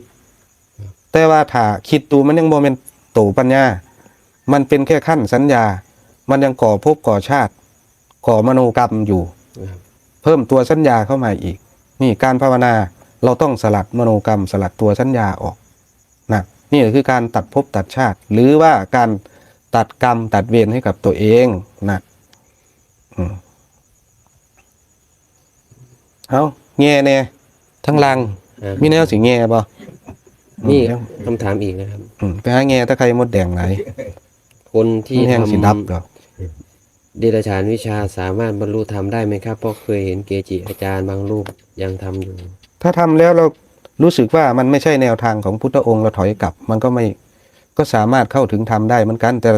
A: แต่ว่าถ้าคิดตัวมันยังบ่แม่นโตปัญญามันเป็นแค่ขั้นสัญญามันยังก่อภพก่อชาติก่อมโนกรรมอยู่ เพิ่มตัวสัญญาเข้ามาอีกนี่การภาวนาเราต้องสลัดมโนกรรมสลัดตัวสัญญาออกนะนี่คือการตัดภพตัดชาติ หรือว่าการตัดกรรมตัดเวรให้กับตัวเองนะเอาแง่แน่ทั้งลังมีแนวสิแง่บ่
C: นี่คำถามอีกนะครับ
A: ไปหาแง่ถ้าใครมดแดงไหล
C: คนที่
A: แห้ง
C: ทำ
A: สิดับเหรอ
C: เดรัจฉานวิชาสามารถบรรลุธรรมได้ไหมครับเพราะเคยเห็นเกจิอาจารย์บางรูปยังทำอยู่
A: ถ้าทำแล้วเรารู้สึกว่ามันไม่ใช่แนวทางของพุทธองค์เราถอยกลับ มันก็สามารถเข้าถึงธรรมได้เหมือนกัน แต่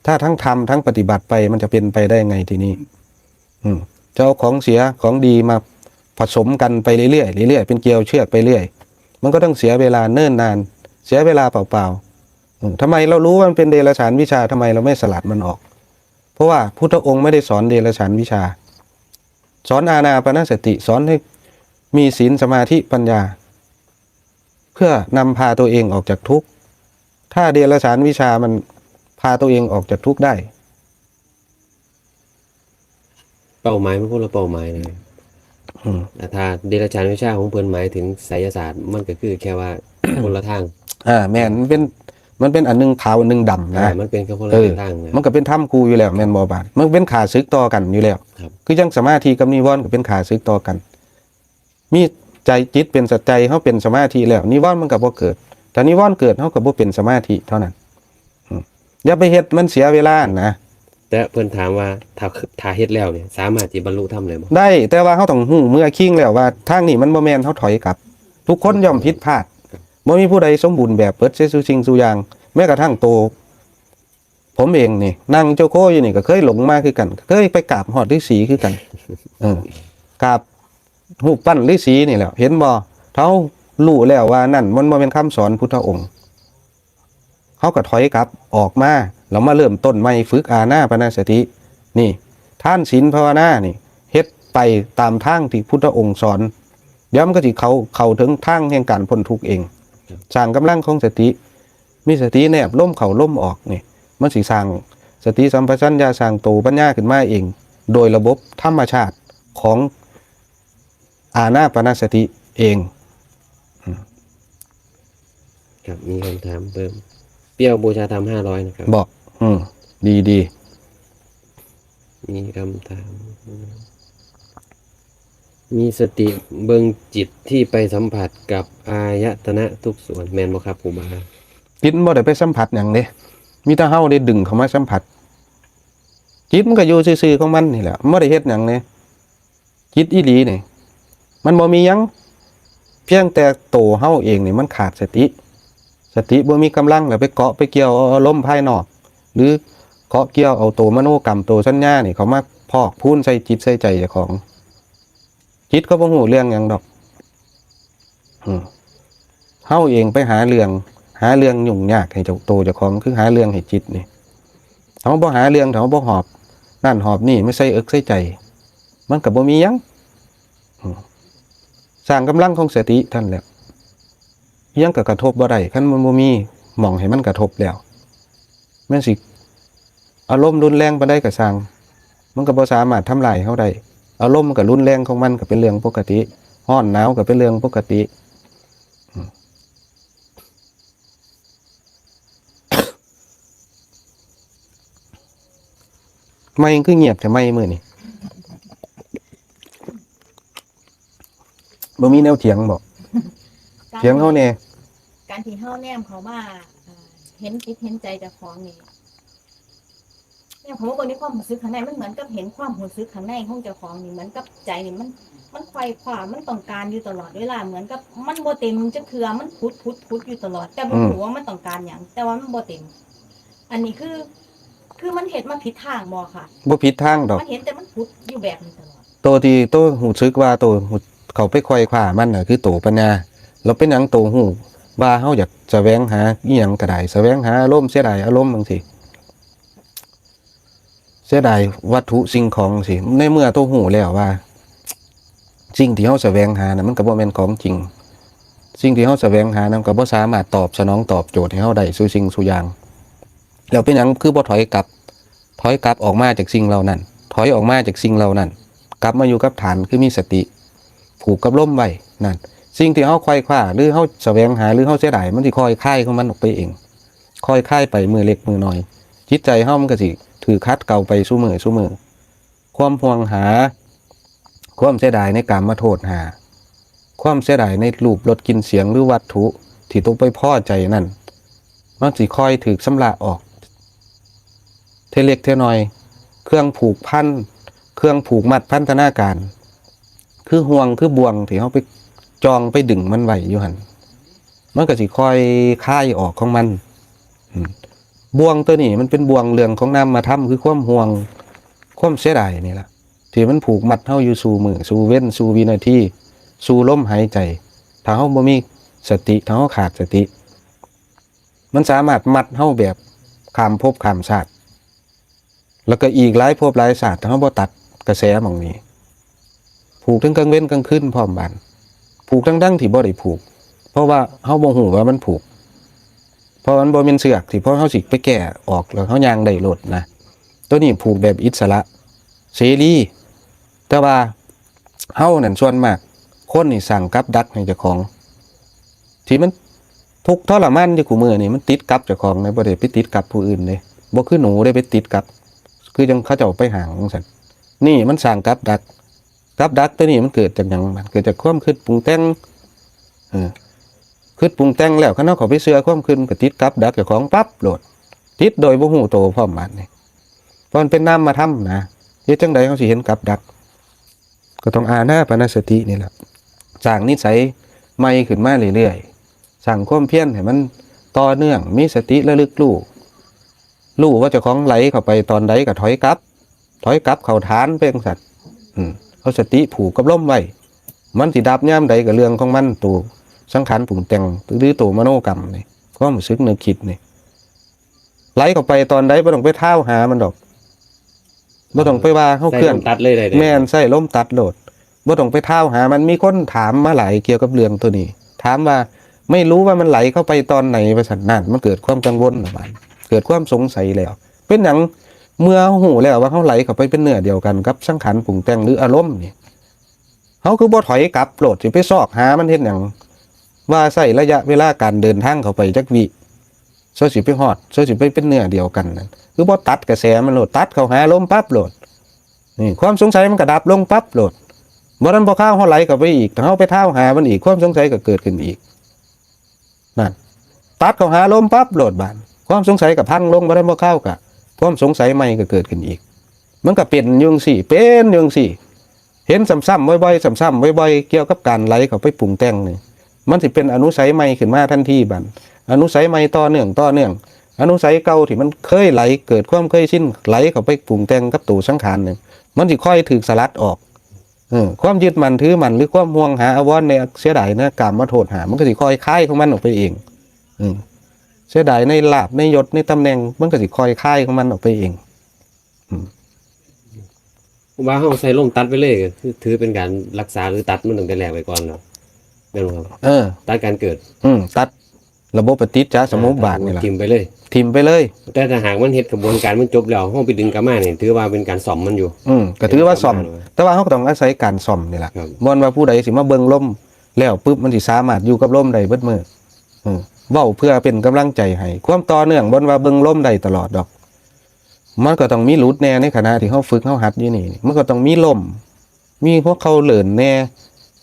A: ถ้าทั้งทำทั้งปฏิบัติไปมันจะเป็นไปได้ไงทีนี้จะเอาของเสียของดีมาผสมกันไปเรื่อยๆเป็นเกลียวเชือกไปเรื่อยมันก็ต้องเสียเวลาเนิ่นนานเสียเวลาเปล่า ทำไมเรารู้ว่ามันเป็นเดรัจฉานวิชาทำไมเราไม่สลัดมันออก เพราะว่าพุทธองค์ไม่ได้สอนเดรัจฉานวิชา สอนอานาปานสติสอนให้มีศีลสมาธิปัญญา เพื่อนำพาตัวเองออกจากทุกข์ถ้าเดรัจฉานวิชามันพาตัวเองออกจากทุกข์ได้
C: เป้าหมายมันคนละเป้าหมายเลย
A: อืม
C: แต่ถ้าเดรัจฉานวิชาของเพิ่นหมายถึงไสยศาสตร์มันก็คือแค่ว่า คนละทาง
A: แม่นมันเป็นอันหนึงขาวอันหนึงดำนะ
C: มันเป็นแค่คนละทางนะ
A: มันก็เป็นถ้ำกูอยู่แล้วแม่นบ่บาดมันเป็นขาศึกต่อกันอยู่แล้ว
C: ครับ
A: คือจังสมาธิกับนิวรณ์ก็เป็นขาศึกต่อกัน มีใจจิตเป็นสัจใจเฮาเป็นสมาธิแล้วนิวรณ์มันก็บ่เกิดแต่นิวรณ์เกิดเฮาก็บ่เป็นสมาธิเท่านั้นอย่าไปเฮ็ดมันเสียเวลานะ
C: แต่เพิ่นถามว่าถ้าเฮ็ดแล้วเนี่ยสามารถที่บรรลุธรรมได้บ่
A: ได้แต่ว่าเฮาต้องฮู้เมื่อคิงแล้วว่าทางนี้มันบ่แม่นเฮาถอยกลับ ทุกคนย่อมผิดพลาดบ่มีผู้ใดสมบูรณ์แบบเปิดเสียสู่สิ่งสู่อย่างแม้กระทั่งโตผมเองนี่นั่งเจ้าโคอยู่นี่ก็เคยหลงมาคือกันเคยไปกราบฮอดฤาษีคือกันกราบรูปปั้นฤาษีนี่แหละเห็นบ่เขารู้แล้วว่านั่นมันบ่แม่นคำสอนพุทธองค์เขาก็ถอยกลับออกมาแล้วมาเริ่มต้นใหม่ฝึกอานาปานสตินี่ท่านศีลภาวนานี่เฮ็ดไปตามทางที่พุทธองค์สอนเดี๋ยวมันก็สิเข้าถึงทางแห่งการพ้นทุกข์เองสร้างกำลังของสติมีสติแนบล้มเข้าล้มออกนี่มันสิสร้างสติสัมปชัญญะสร้างโตปัญญาขึ้นมาเองโดยระบบธรรมชาติของอานาปานสติเอง
C: ครับมีคำถามเพิ่มเปรี้ยวบูชาธรรม500นะครับ
A: บอกดี
C: มีคำถาม มีสติเบิ่งจิตที่ไปสัมผัสกับอายตนะทุกส่วนแม่นบ่ครับครูบา
A: จิตบ่ได้ไปสัมผัสหยังเด้มีแต่เฮาได้ดึงเข้ามาสัมผัสจิตมันก็อยู่ซื่อๆของมันนี่แหละบ่ได้เฮ็ดหยังเด้จิตอีหลีนี่มันบ่มีหยังเพียงแต่โตเฮาเองนี่มันขาดสติบ่มีกำลังแล้วไปเกาะไปเกี่ยวเอาอารมณ์ภายนอก หรือเกาะเกี่ยวเอาโตมโนกรรมโตสัญญานี่เขามาพอกพูนใส่จิตใส่ใจเจ้าของจิตก็บ่ฮู้เรื่องหยังดอกเฮาเองไปหาเรื่องยุ่งยากให้เจ้าโตเจ้าของคือหาเรื่องให้จิตนี่เฮาบ่หาเรื่องเฮาบ่หอบนั่นหอบนี่ไม่ใส่ใส่ใจมันก็บ่มีหยังสร้างกำลังของสติท่านแหละอิหยังก็กระทบบ่ได้คันมันบ่มีหม่องให้มันกระทบแล้วแม่นสิอารมณ์รุนแรงปานใดก็สร้างมันก็บ่สามารถทำลายเฮาได้อารมณ์มันก็รุนแรงของมันก็เป็นเรื่องปกติร้อนหนาวก็เป็นเรื่องปกติไม่คือเงียบแต่ไม่มื้อนี่บ่มีแนวเถียงบ่เถียงเฮาแน่
E: การที่เฮาแนมเขามาเห็นจิตเห็นใจเจ้าของนี่เนี่ยผมว่าคนนี้ความรู้สึกข้างในมันเหมือนกับเห็นความรู้สึกข้างในของเจ้าของนี่เหมือนกับใจนี่มันไขว่คว้ามันต้องการอยู่ตลอดเวลาเหมือนกับมันบ่เต็มจักเทื่อมันพุดอยู่ตลอด แต่บ่รู้ว่ามันต้องการหยังแต่ว่ามันบ่เต็มอันนี้คือมันเห็นมันผิดทางบ่ค่ะ
A: บ่ผิดทางดอก
E: มันเห็นแต่มันพุดอยู่แบบนี้ตลอด
A: ตัวที่ตัวหูซึกว่าตัวหูเขาไปควายขวามันน่ะคือตัวปัญญาเราเป็นหยังตัวหูว่าเฮาอยากแสวงหาอีหยังก็ได้แสวงหาอารมณ์เสียดายอารมณ์จังซี่เสียดายวัตถุสิ่งของสิในเมื่อตัวหูแล้วว่าสิ่งที่เฮาแสวงหาน่ะมันก็บ่แม่นของจริงสิ่งที่เฮาแสวงหานั้นก็บ่สามารถตอบสนองตอบโจทย์ให้เฮาได้สู่สิ่งสู่อย่างแล้วเป็นหยังคือบ่ถอยกลับออกมาจากสิ่งเหล่านั้นถอยออกมาจากสิ่งเหล่านั้นกลับมาอยู่กับฐานคือมีสติผูกกับลมไว้นั่นสิ่งที่เฮาควายคว้าหรือเฮาแสวงหาหรือเฮาเสียดายมันสิค่อยคายของมันออกไปเองค่อยคายไปมือเล็กมือน้อยจิตใจเฮามันก็สิถือคัดเก่าไปซุมื้อความห่วงหาความเสียดายในกามโทษหาความเสียดายในรูปรสกลิ่นเสียงหรือวัตถุที่ต้องไปพอใจนั่นมันสิค่อยถูกสำละออกเทเล็กเทน้อยเครื่องผูกพันเครื่องผูกมัดพันธนาการคือห่วงคือบ่วงที่เฮาไปจองไปดึงมันไว้อยู่หั่นมันก็สิค่อยคลายออกของมันบ่วงตัวนี้มันเป็นบ่วงเรื่องของนามธรรมคือความห่วงความเสียดายนี่ล่ะที่มันผูกมัดเฮาอยู่สู่มื้อสู่เว้นสู่วินาทีสู่ลมหายใจถ้าเฮาบ่มีสติถ้าเฮาขาดสติ มันสามารถมัดเฮาแบบข้ามภพข้ามชาติแล้วก็อีกหลายภพหลายชาติถ้าเฮาบ่ตัดกระแสหม่องนี้ผูกทั้งกลางเว้นกลางคืนพร้อมบันผูกทั้งที่บ่ได้ผูกเพราะว่าเฮาบ่ฮู้ว่ามันผูกเพราะมันบ่แม่นเสือกที่พอเฮาสิไปแก้ออกแล้วเฮาย่างได้โลดนะตัวนี้ผูกแบบอิสระเสรีแต่ว่าเฮานั่นส่วนมากคนนี่สั่งกับดักให้เจ้าของที่มันทุกข์ทรมานอยู่กูมื้อนี่มันติดกับเจ้าของนะบ่ได้ไปติดกับผู้อื่นเด้บ่คือหนูได้ไปติดกับคือจังเขาเจ้าไปหางจังซั่นนี่มันสร้างกับดักตัวนี้มันเกิดจากหยังมันเกิดจากความคิดปรุงแต่งคิดปรุงแต่งแล้วคันเฮาเข้าไปเชื่อความคิดก็ติดกับดักเจ้าของปั๊บโลดติดโดยบ่ฮู้โตพร้อมบัดนี่เพราะมันเป็นนามธรรมนะเฮ็ดจังได๋เฮาสิเห็นกับดักก็ต้องอานาปานสตินี่แหละสร้างนิสัยใหม่ขึ้นมาเรื่อยๆสร้างความเพียรให้มันต่อเนื่องมีสติระลึกรู้ว่าเจ้าของไหลเข้าไปตอนใดก็ถอยกลับเข้าฐานไปจังซั่นเอาสติผูกกับลมไว้มันสิดับยามใดก็เรื่องของมันตัวสังขารปรุงแต่งหรือตัวมโนกรรมนี่ความรู้สึกนึกคิดนี่ไหลเข้าไปตอนใดบ่ต้องไปเท้าหามันดอกบ่ต้องไปว่าเฮาเคลื่อน
C: ตัดเลยได้
A: แม่นใส่ลมตัดโลดบ่ต้องไปเท้าหามันมีคนถามมาหลายเกี่ยวกับเรื่องตัวนี้ถามว่าไม่รู้ว่ามันไหลเข้าไปตอนไหนว่าซั่นนั่นมันเกิดความกังวลบาดเกิดความสงสัยแล้วเป็นหยังเมื่อหูแล้วว่าเขาไหลเข้าไปเป็นเนื้อเดียวกันกับสังขารปรุงแต่งหรืออารมณ์นี่เขาคือบ่ถอยกลับโลดสิไปซอกหามันเฮ็ดหยังว่าใส่ระยะเวลาการเดินทางเข้าไปจักวิซะสิไปฮอดซะสิไปเป็นเนื้อเดียวกันนั่นคือบ่ตัดกระแสมันโลดตัดเข้าหาลมปั๊บโลดนี่ความสงสัยมันก็ดับลงปั๊บโลดบ่นั้นบ่เข้าเฮาไหลเข้าไปอีกถ้าเฮาไปเท้าหามันอีกความสงสัยก็เกิดขึ้นอีกนั่นตัดเข้าหาลมปั๊บโลดบานความสงสัยก็พังลงบ่ได้บ่เข้าก็ความสงสัยใหม่ก็เกิดขึ้นอีกมันก็เป็นอยู่จังซี่เป็นอยู่จังซี่เห็นซ้ำๆบ่อยๆซ้ำๆบ่อยๆเกี่ยวกับการไหลเข้าไปปรุงแต่งนี่มันสิเป็นอนุสัยใหม่ขึ้นมาทันทีบัดอนุสัยใหม่ต่อเนื่องอนุสัยเก่าที่มันเคยไหลเกิดความเคยชินไหลเข้าไปปรุงแต่งกับตัวสังขารนี่มันสิค่อยถูกสลัดออกความยึดมั่นถือมั่นหรือความห่วงหาอาวรณ์ในเสียดายนะกามมาโทษหามันก็สิค่อยคลายของมันออกไปเองเสียดายในลาภในยศในตำแหน่งมันก็สิค่อยคลายของมันออกไปเอง
C: ว่าเฮาใส่ลมตัดไปเลยก็คือถือเป็นการรักษาหรือตัดมันตั้งแต่แรกไว้ก่อนแล้วแม่นบ่ครับตัดการเกิด
A: ตัดระบบปฏิจจสมุปบาทนี่ล่ะ
C: ทิ่มไปเลยแต่ถ้าหากมันเฮ็ดกระบวนการมันจบแล้วเฮาไปดึงกลับมานี่ถือว่าเป็นการซ่อมมันอยู่
A: ก็ถือว่าซ่อมแต่ว่าเฮาก็ต้องอาศัยการซ่อมนี่ล่ะบ่ว่าผู้ใดสิมาเบิ่งลมแล้วปึ๊บมันสิสามารถอยู่กับลมได้เบิดมื้อเว้าเพื่อเป็นกำลังใจให้ความต่อเนื่องบ่ว่าเบิ่งลมได้ตลอดดอกมันก็ต้องมีหลุดแน่ในขณะที่เฮาฝึกเฮาหัดอยู่นี่มันก็ต้องมีลมมีพวกเขาเลื่อนแน่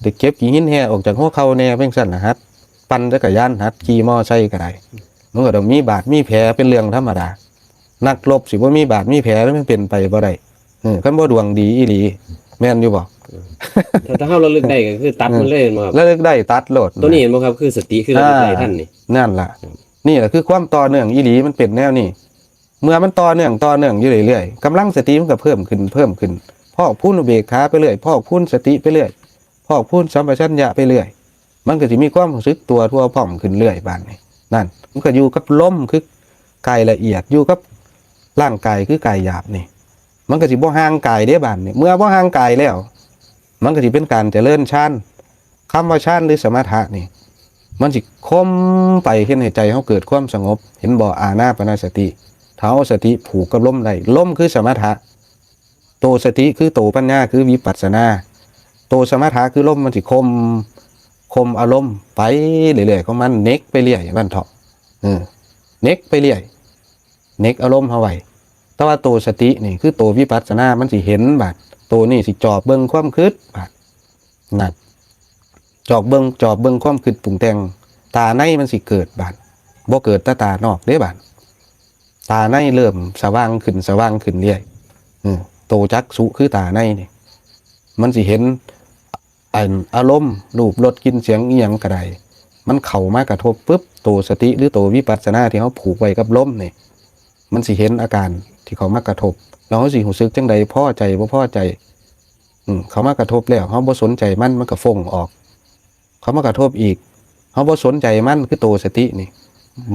A: ได้เก็บขี้หินแห่ออกจากหัวเขาแน่เพิ่นซั่นน่ะฮัดปั่นจักรยานหัดขี่มอไซค์ก็ได้มันก็ต้องมีบาดมีแผลเป็นเรื่องธรรมดานักรบสิบ่มีบาดมีแผลแล้วมันเป็นไปบ่ได้คันบ่ดวงดีอีหลีแม่นอยู่บ่
C: ถ้าเฮาระลึกได้ก็คือตัดมันเลยบ่ครับ
A: ระลึกได้ตัดโลด
C: ตัวนี้เห็นบ่ครับคือสติคือระลึกได้ท่านนี่
A: นั่นล่ะนี่แหละคือความต่อเนื่องอีหลีมันเป็นแนวนี้เมื่อมันต่อเนื่องอยู่เรื่อยๆกำลังสติมันก็เพิ่มขึ้นพอกพูนอุเบกขาไปเรื่อยพอกพูนสติไปเรื่อยพอกพูนสัมปชัญญะไปเรื่อยมันก็สิมีความรู้สึกตัวทั่วพร้อมขึ้นเรื่อยบาดนี้นั่นมันก็อยู่กับลมคือกายละเอียดอยู่กับร่างกายคือกายหยาบนี่มันก็สิบ่ห่างกายเด้บาดนี้เมื่อบ่ห่างกายแล้วมันก็สิเป็นการเจริญฌานคำว่าฌานหรือสมถะนี่มันสิคมไปเห็นให้ใจเฮาเกิดความสงบเห็นบ่อานาปานสติเท้าสติผูกกับลมได้ลมคือสมถะโตสติคือโตปัญญาคือวิปัสสนาโตสมถะคือลมมันสิคมอารมณ์ไปเรื่อยๆของมันเน็กไปเรื่อยมันเถาะเน็กไปเรื่อยเน็กอารมณ์เฮาไว้แต่ว่าโตสตินี่คือโตวิปัสสนามันสิเห็นบาดโตนี่สิจอบเบิ่งความคิดบาดนั่นจอบเบิ่งความคิดปรุงแต่งตาในมันสิเกิดบาดบ่เกิดแต่ตานอกเด้บาดตาในเริ่มสว่างขึ้นเรื่อยโตจักษุคือตาในนี่มันสิเห็นอารมณ์รูปรสกลิ่นเสียงอีหยังก็ได้มันเข้ามากระทบปุ๊บโตสติหรือโตวิปัสสนาที่เขาผูกไว้กับลมนี่มันสิเห็นอาการที่เขามากระทบแล้วเขาสิรู้สึกจังใดพอใจบ่พอใจเขามากระทบแล้วเขาบ่สนใจมันก็ฟงออกเขามากระทบอีกเขาบ่สนใจมันคือโตสตินี่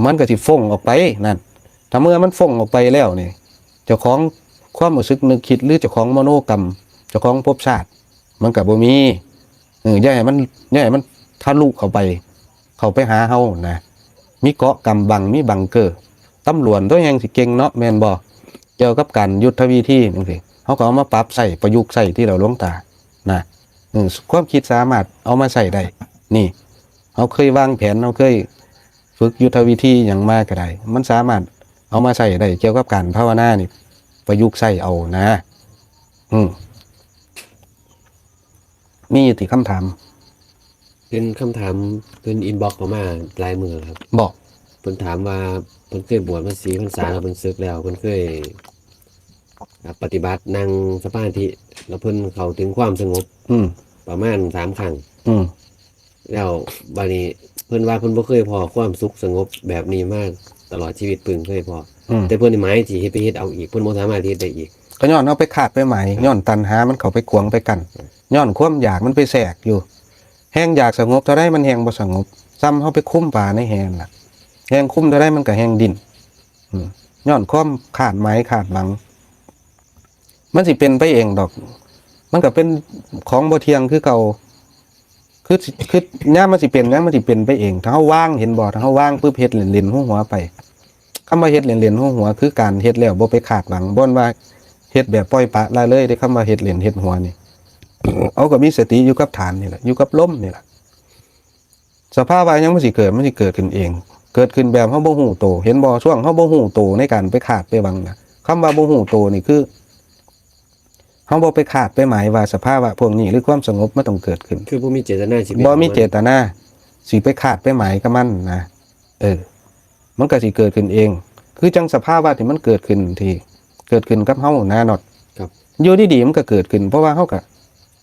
A: มันก็สิฟงออกไปนั่นถ้าเมื่อมันฟงออกไปแล้วนี่เจ้าของความรู้สึกนึกคิดหรือเจ้าของมโนกรรมเจ้าของภพชาติมันก็บ่มีอย่าให้มันทะลุเข้าไปหาเฮานะมีเกาะกำบังมีบังเกอร์ตำรวจตัวยังสิเก่งเนาะแม่นบ่เกี่ยวกับการยุทธวิธีจังซี่เฮาก็เอามาปรับใส่ประยุกต์ใส่ที่เราหลวงตานะความคิดสามารถเอามาใส่ได้นี่เฮาเคยวางแผนเฮาเคยฝึกยุทธวิธีหยังมาก็ได้มันสามารถเอามาใส่ได้เกี่ยวกับการภาวนานี่ประยุกต์ใส่เอานะมีอยู่ที่คำถาม
C: เป็นคำถามเป็นอินบ็อกซ์เข้ามาหลายมือครับ
A: บอก
C: เพิ่นถามว่าเพิ่นเคยบวชมา4 พรรษาแล้วเพิ่นศึกแล้วเพิ่นเคยปฏิบัตินั่งสมาธิแล้วเพิ่นเข้าถึงความสงบ
A: อืม
C: ประมาณ3 ครั้ง
A: อืม
C: แล้วบัดนี้เพิ่นว่าเพิ่นบ่เคยพอความสุขสงบแบบนี้มาตลอดชีวิตเพิ่นเคยพอ
A: อืม
C: แต่เพิ่นนี่หมายสิเฮ็ดไปเฮ็ดเอาอีกเพิ่นบ่สามารถเฮ็ดได้อีก
A: ก็ย้อนเอาไปขาดไปไหมย้อนตันหามันเข้าไปขวางไปกันย้อนความอยากมันไปแสกอยู่แห้งอยากสงบเท่าไรมันแห้งบ่สงบซ้ำเฮาไปคุ้มป่าในแห้งล่ะแห้งคุ้มเท่าไรมันก็แห้งดินย้อนความขาดไหมขาดหลัง มันสิเป็นไปเองดอก มันก็เป็นของบ่เที่ยงคือเก่าคือย่ามมันสิเป็นย่ามมันสิเป็นไปเองถ้าเฮาว่างเห็นบ่ถ้าเฮาว่างปุ๊บเฮ็ดเล่นๆหัวๆไปคำว่าเฮ็ดเล่นๆหัวๆคือการเฮ็ดแล้วบ่ไปคาดหวังบ่นว่าเฮ็ดแบบปล่อยปละละเลยได้คำว่าเฮ็ดเล่นเฮ็ดหัวนี่ เอาก็มีสติอยู่กับฐานนี่แหละอยู่กับลมนี่แหละสภาพว่ายังมันสิเกิดขึ้นเอง เกิดขึ้นแบบเฮาบ่ฮู้โตเห็นบ่ช่วงเฮาบ่ฮู้โตในการไปคาดไปหวังนะคำว่าบ่ฮู้โตนี่คือเฮาบ่ไปคาดไปหมายว่าสภาวะพวกนี้หรือความสงบมันต้องเกิดขึ้น
C: คือบ่มีเจตนาสิ
A: บ่มีเจตนาสิไปคาดไปหมายกับมันนะมันก็สิเกิดขึ้นเอง คือจังสภาวะที่มันเกิดขึ้นกับเฮานะน็อต
C: ครับ
A: อยู่ดีๆมันก็เกิดขึ้นเพราะว่าเฮาก็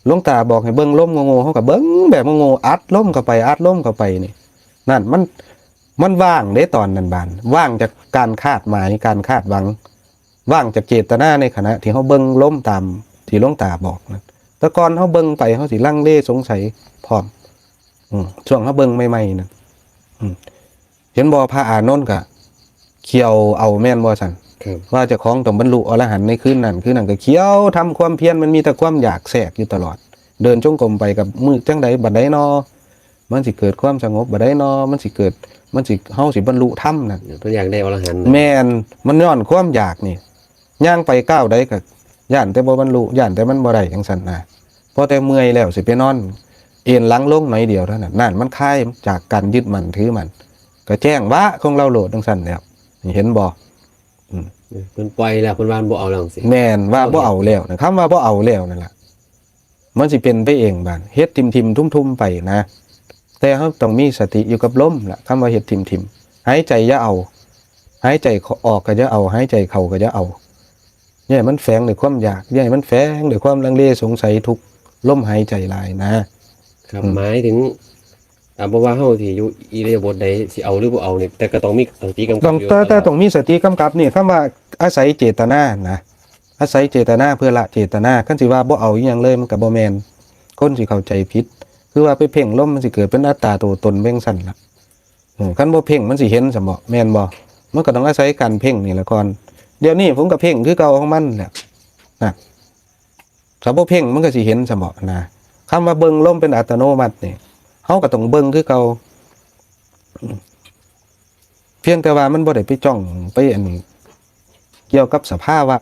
A: หลวงตาบอกให้เบิ่งลมโง่ๆเฮาก็เบิ่งแบบโง่ๆอัดลมเข้าไปนี่นั่นมันว่างเด้ตอนนั้นบานว่างจากการคาดหมายการคาดหวังว่างจากเจตนาในขณะที่เฮาเบิ่งลมตามที่หลวงตาบอกนะแต่ก่อนเฮาเบิ่งไปเฮาสิลังเลสงสัยพร้อมช่วงเฮาเบิ่งใหม่ๆนั่นเห็นบ่พระอานนท์ก็เคี่ยวเอาแม่นบ่ซั่น
C: ครับ
A: ว่าเจ้าของต้องบรรลุอรหันต์ในคืนนั้นก็เคี้ยวทำความเพียรมันมีแต่ความอยากแทรกอยู่ตลอด เดินจงกรมไปกับมือจังใดบัดใดนอมันสิเกิดความสงบบัดใดนอมันสิเฮาสิบรรลุธรรมนั่น
C: เพิ่นอยากได้อรหันต์
A: แม่นมันย้อนความอยากนี่ย่างไปก้าวใดก็ย่านแต่บ่บรรลุย่านแต่มันบ่ได้จังซั่นนะพอแต่เมื่อยแล้วสิไปนอนเอ็นหลังลงหน่อยเดียวเท่านั้นนั่นมันคลายจากการยึดมั่นถือมันก็แจ้งว่าของเราโหลดจังซั่นแล้วเห็นบ่
C: เพิ่นปล่อยแล้วเพิ่นว่าบ่เอาแล้วสิ
A: แม่นว่าบ่เอาแล้วนะคำว่าบ่เอาแล้วนั่นล่ะมันสิเป็นไปเองบานเฮ็ดทิมๆทุ่มๆไปนะแต่เฮาต้องมีสติอยู่กับลมล่ะคำว่าเฮ็ดทิมๆหายใจอย่าเอาหายใจออกก็อย่าเอาหายใจเข้าก็อย่าเอาอย่าให้มันแฝงด้วยความอยากอย่าให้มันแฝงด้วยความลังเลสงสัยทุกลมหายใจหลายนะครับ
C: หมายถึงบ่ว่าเฮาสิอยู่อิริยาบถใดสิเอาหรือบ่เอานี่แต่ก็ต้องมีสติกำกับ
A: ต้อง
C: อยู่
A: แต่ต้องมีสติกำกับนี่คำว่าอาศัยเจตนานะอาศัยเจตนาเพื่อละเจตนาคันสิว่าบ่เอาอีหยังเลยมันก็บ่แม่นคนสิเข้าใจผิดคือว่าไปเพ่งลมมันสิเกิดเป็นอัตตาตัวตนเบ่งสั่นล่ะคันบ่เพ่งมันสิเห็นซะบ่แม่นบ่มันก็ต้องอาศัยการเพ่งนี่ละก่อนเดี๋ยวนี้ผมก็เพ่งคือเก่าของมันแหละนะถ้าบ่เพ่งมันก็สิเห็นซะบ่นะคำว่าเบิ่งลมเป็นอัตโนมัตินี่เฮาก็ต้องเบิ่งคือเก่าเพียงแต่ว่ามันบ่ได้ไปจ้องไปอันนี้เกี่ยวกับสภาวะ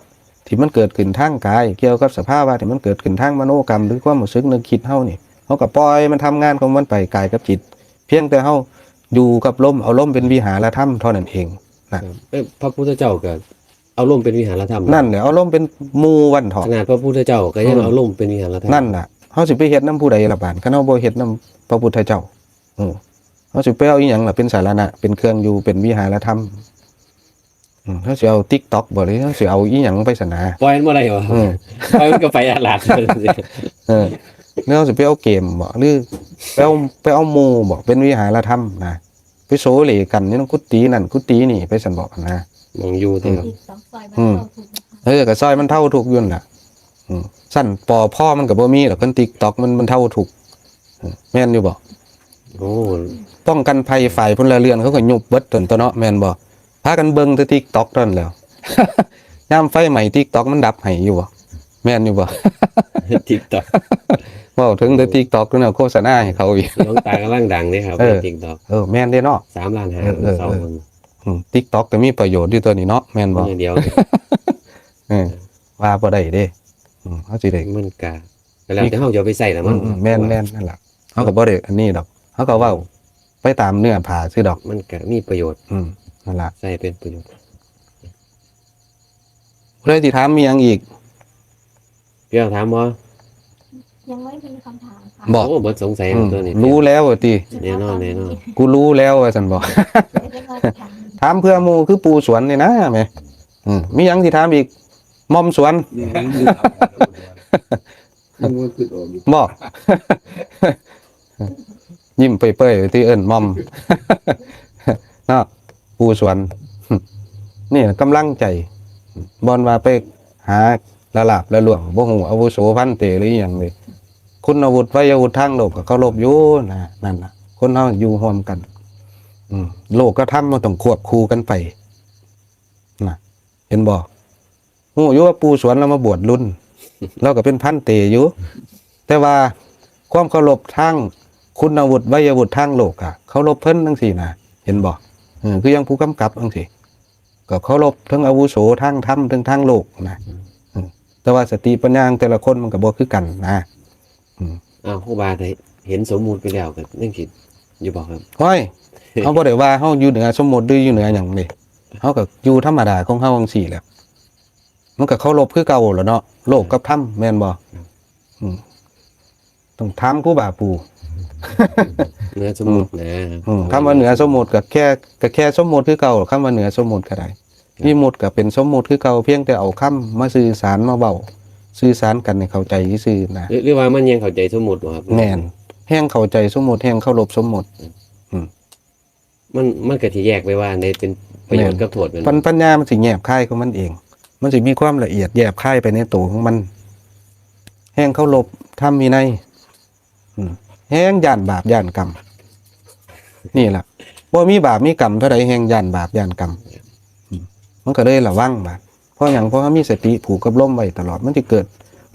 A: ที่มันเกิดขึ้นทางกายเกี่ยวกับสภาวะที่มันเกิดขึ้นทางมโนกรรมหรือความรู้สึกนึกคิดเฮานี่เฮาก็ปล่อยมันทำงานของมันไปกายกับจิต เพียงแต่เฮาอยู่กับลมเอาลมเป็นวิหารธรรมเท่านั้นเองนะ
C: พระพุทธเจ้าก็เอาลมเป็นวิหารธรรม
A: นั่นแหละเอาลมเป็นหมู่วันเถาะ
C: ขนาดพระพุทธเจ้าก็ยังเอาลมเป็นวิหารธรรม
A: นั่นน่ะเฮาสิไปเฮ็ดนำผู้ใดล่ะบาดคันเฮาบ่เฮ็ดนำพระพุทธเจ้าเฮาสิไปเอาอีหยังล่ะเป็นสาระเป็นเครื่องอยู่เป็นวิหารธรรมเฮาสิเอา TikTok บ่หรือเฮาสิเอาอีหยังไปสนา
C: ปล่อยมันบ่ได้บ่ปล่อยมันก็ไปอาหลาด
A: แล้วเราสิไปเอาเกมบ่หรือไปเอาหมู่บ่เป็นวิหารธรรมนะไปโซเหลกันนี่ต้องกุฏินั่นกุฏินี่ไปสันบอกนะ
C: มองอยู่ที่
E: อีก2ซอยบ้านเราถูกนะคะ
A: ก็ซอยมันเท่าทุกยุ่นล่ะสั้นปอพ่อมันก็บ่มีหรอกคัน TikTok มันเท่าทุกแม่นอยู่บ่
C: โอ้
A: ไป ป้องกันภัยฝ่ายพลเรือนเขาก็ยุบเบิดตัวเนาะแม่นบ่พากันเบิ่งแต่ TikTok นั่นแหล้ว ยามไฟใหม่ TikTok มันดับให้อยู่บ่แม่นอยู่บ่
C: TikTok
A: เว้าถึงแต่ TikTok นั่นน่ะโฆษณาให้เขาอีก
C: น้องตากำลังดังนี่ครับ
A: เออ
C: TikTok
A: แม่นเด้เนาะ
C: 3 ล้าน5
A: เออ
C: สองคน
A: TikTok ก็มีประโยชน์อยู่ตัวนี้เนาะแม่นบ่
C: อย่างเดียว
A: เออว่าบ่ได้เด้เฮาสิได้
C: มันก็แล้วแต่เฮาจะเอาไปใส่ละมั้ง
A: แม่นนั่นล่ะเฮาก็บ่ได้อันนี้ดอกเฮาก็เว้าไปตามเนื้อผ้าซื่อดอก
C: มันก็มีประโยชน์
A: นั่นล่ะ
C: ใส่เป็นประโยชน์
A: เลยสิถามมีหยังอีก
C: พี่เอาถามบ่
E: ยังไม่มีคำถามค่ะ
A: บอก
C: โอ้บ่สงสัย
A: อืม
C: ตัวนี้
A: รู้แล้วว่าติ
C: แน่นอน
A: กูรู้แล้วว่าซั่นบ่
E: ไม่ได้มาถาม
A: ถามเพื่อหมู่คือปูสวนนี่นะแหม่มีหยังสิถามอีกมอมสวน
B: ยังมันคือออกอยู่
A: บ่ ยิ้มเปื่อยๆที่เอิ้นมอม เนาะปูสวน นี่กำลังใจบ่อนว่าไปหาละลาบละหลวงบ่ฮู้อาวุโสพันเตหรือหยังนี่คุณอาวุธวัยวุธทางโลกก็เคารพอยู่นะนั่นน่ะคนเฮาอยู่ร่วมกัน โลกก็ทำมันต้องควบคู่กันไปนะเห็นบ่ฮู้อยู่ว่าปูสวนเรามาบวชรุ่น เราก็เป็นพันเตอยู่ แต่ว่าความเคารพทางคุณอาวุธวัยวุฒิทางโลกอะเคารพเพิ่นจังซี่นะเห็นบ่คือยังผู้กำกับจังซี่ก็เคารพทั้งอาวุโสทางธรรมทั้งทางโลกนะแต่ว่าสติปัญญาของแต่ละคนมันก็บ่คือกันนะ
C: อ้าวครูบาได้เห็นสมมุติไปแล้วก็ยังสิอยู่บ่ครับ
A: ห้อยเฮาบ่ได้ว่าเฮาอยู่เหนือสมมุติหรืออยู่เหนือหยังนี่เฮาก็อยู่ธรรมดาของเฮาจังซี่แหละมันก็เคารพคือเก่าแหล้วเนาะโลกกับธรรมแม่นบ่ต้องถามครูบาปู่
C: เนื้อสมมุตินะ
A: คำว่าเหนือสมมุติก็แค่สมมุติคือเก่าคำว่าเหนือสมมุติก็ได้วิมุตติก็เป็นสมมุติคือเก่าเพียงแต่เอาคำมาสื่อสารมาเว้าสื่อสารกันให้เข้าใจซื่อๆนะ
C: หรือว่ามันยังเข้าใจสมมุติบ่ครับ
A: แม่นแห้งเข้าใจสมมุติแห้งเคารพสมมุติ
C: มันก็สิแยกไปว่าในเป็นประโยชน์กับโทษมัน
A: ปัญญามันสิแยบคายของมันเอง มันสิมีความละเอียดแยบคายไปในตัวของมัน แห้งเคารพธรรมวินัยแห้งย่านบาปย่านกรรมนี่แหละบ่มีบาปมีกรรมเท่าใดแห้งย่านบาปย่านกรรมมันก็เลยระวังบาปเพราะหยังเพราะว่ามีสติผูกกับลมไว้ตลอดมันสิเกิด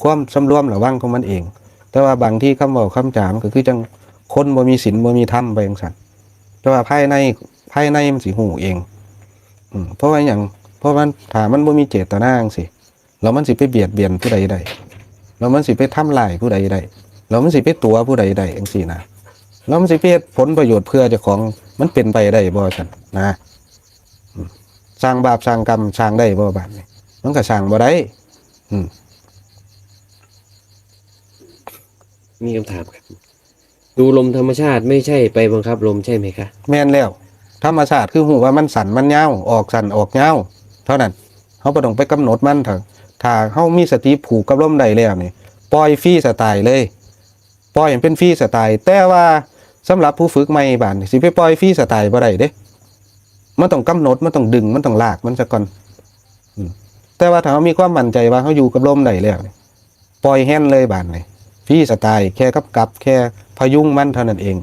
A: ความสำรวมระวังของมันเอง แต่ว่าบางที่คำเว้าคำจามนก็คือจังคนบ่มีศีลบ่มีธรรมไปจังซั่นแต่ว่าภายในมันสิหูเองเพราะว่าหยังเพราะมันถ้ามันบ่มีเจตนาจังซี่แล้วมันสิไปเบียดเบียนผู้ใดได้แล้วมันสิไปทำลายผู้ใดได้แล้วมันสิไปตัวผู้ใดได้จังซี่นะแล้วมันสิไปเฮ็ดผลประโยชน์เพื่อเจ้าของมันเป็นไปได้บ่ซั่นนะสร้างบาปสร้างกรรมสร้างได้บ่บาดนี้มันก็สร้างบ่ได้
C: มีคำถามครับ ดูลมธรรมชาติไม่ใช่ไปบังคับลมใช่ไหมคะ
A: แม่นแล้วธรรมชาติคือหูว่ามันสั่นมันยาวออกสั่นออกยาวเท่านั้นเฮาบ่ต้องไปกำหนดมันเถอะถ้าเฮามีสติผูกกับลมได้แล้วนี่ปล่อยฟรีสไตล์เลยปล่อยให้เป็นฟรีสไตล์แต่ว่าสำหรับผู้ฝึกใหม่บาดนี่สิไปปล่อยฟรีสไตล์บ่ได้เด้มันต้องกำหนดมันต้องดึงมันต้องลากมันซะก่อนแต่ว่าถ้าเฮามีความมั่นใจว่าเฮาอยู่กับลมได้แล้วนี่ปล่อยแฮนด์เลยบาดนี่ฟรีสไตล์แค่กับแค่พยุงมันเท่านั้นเอง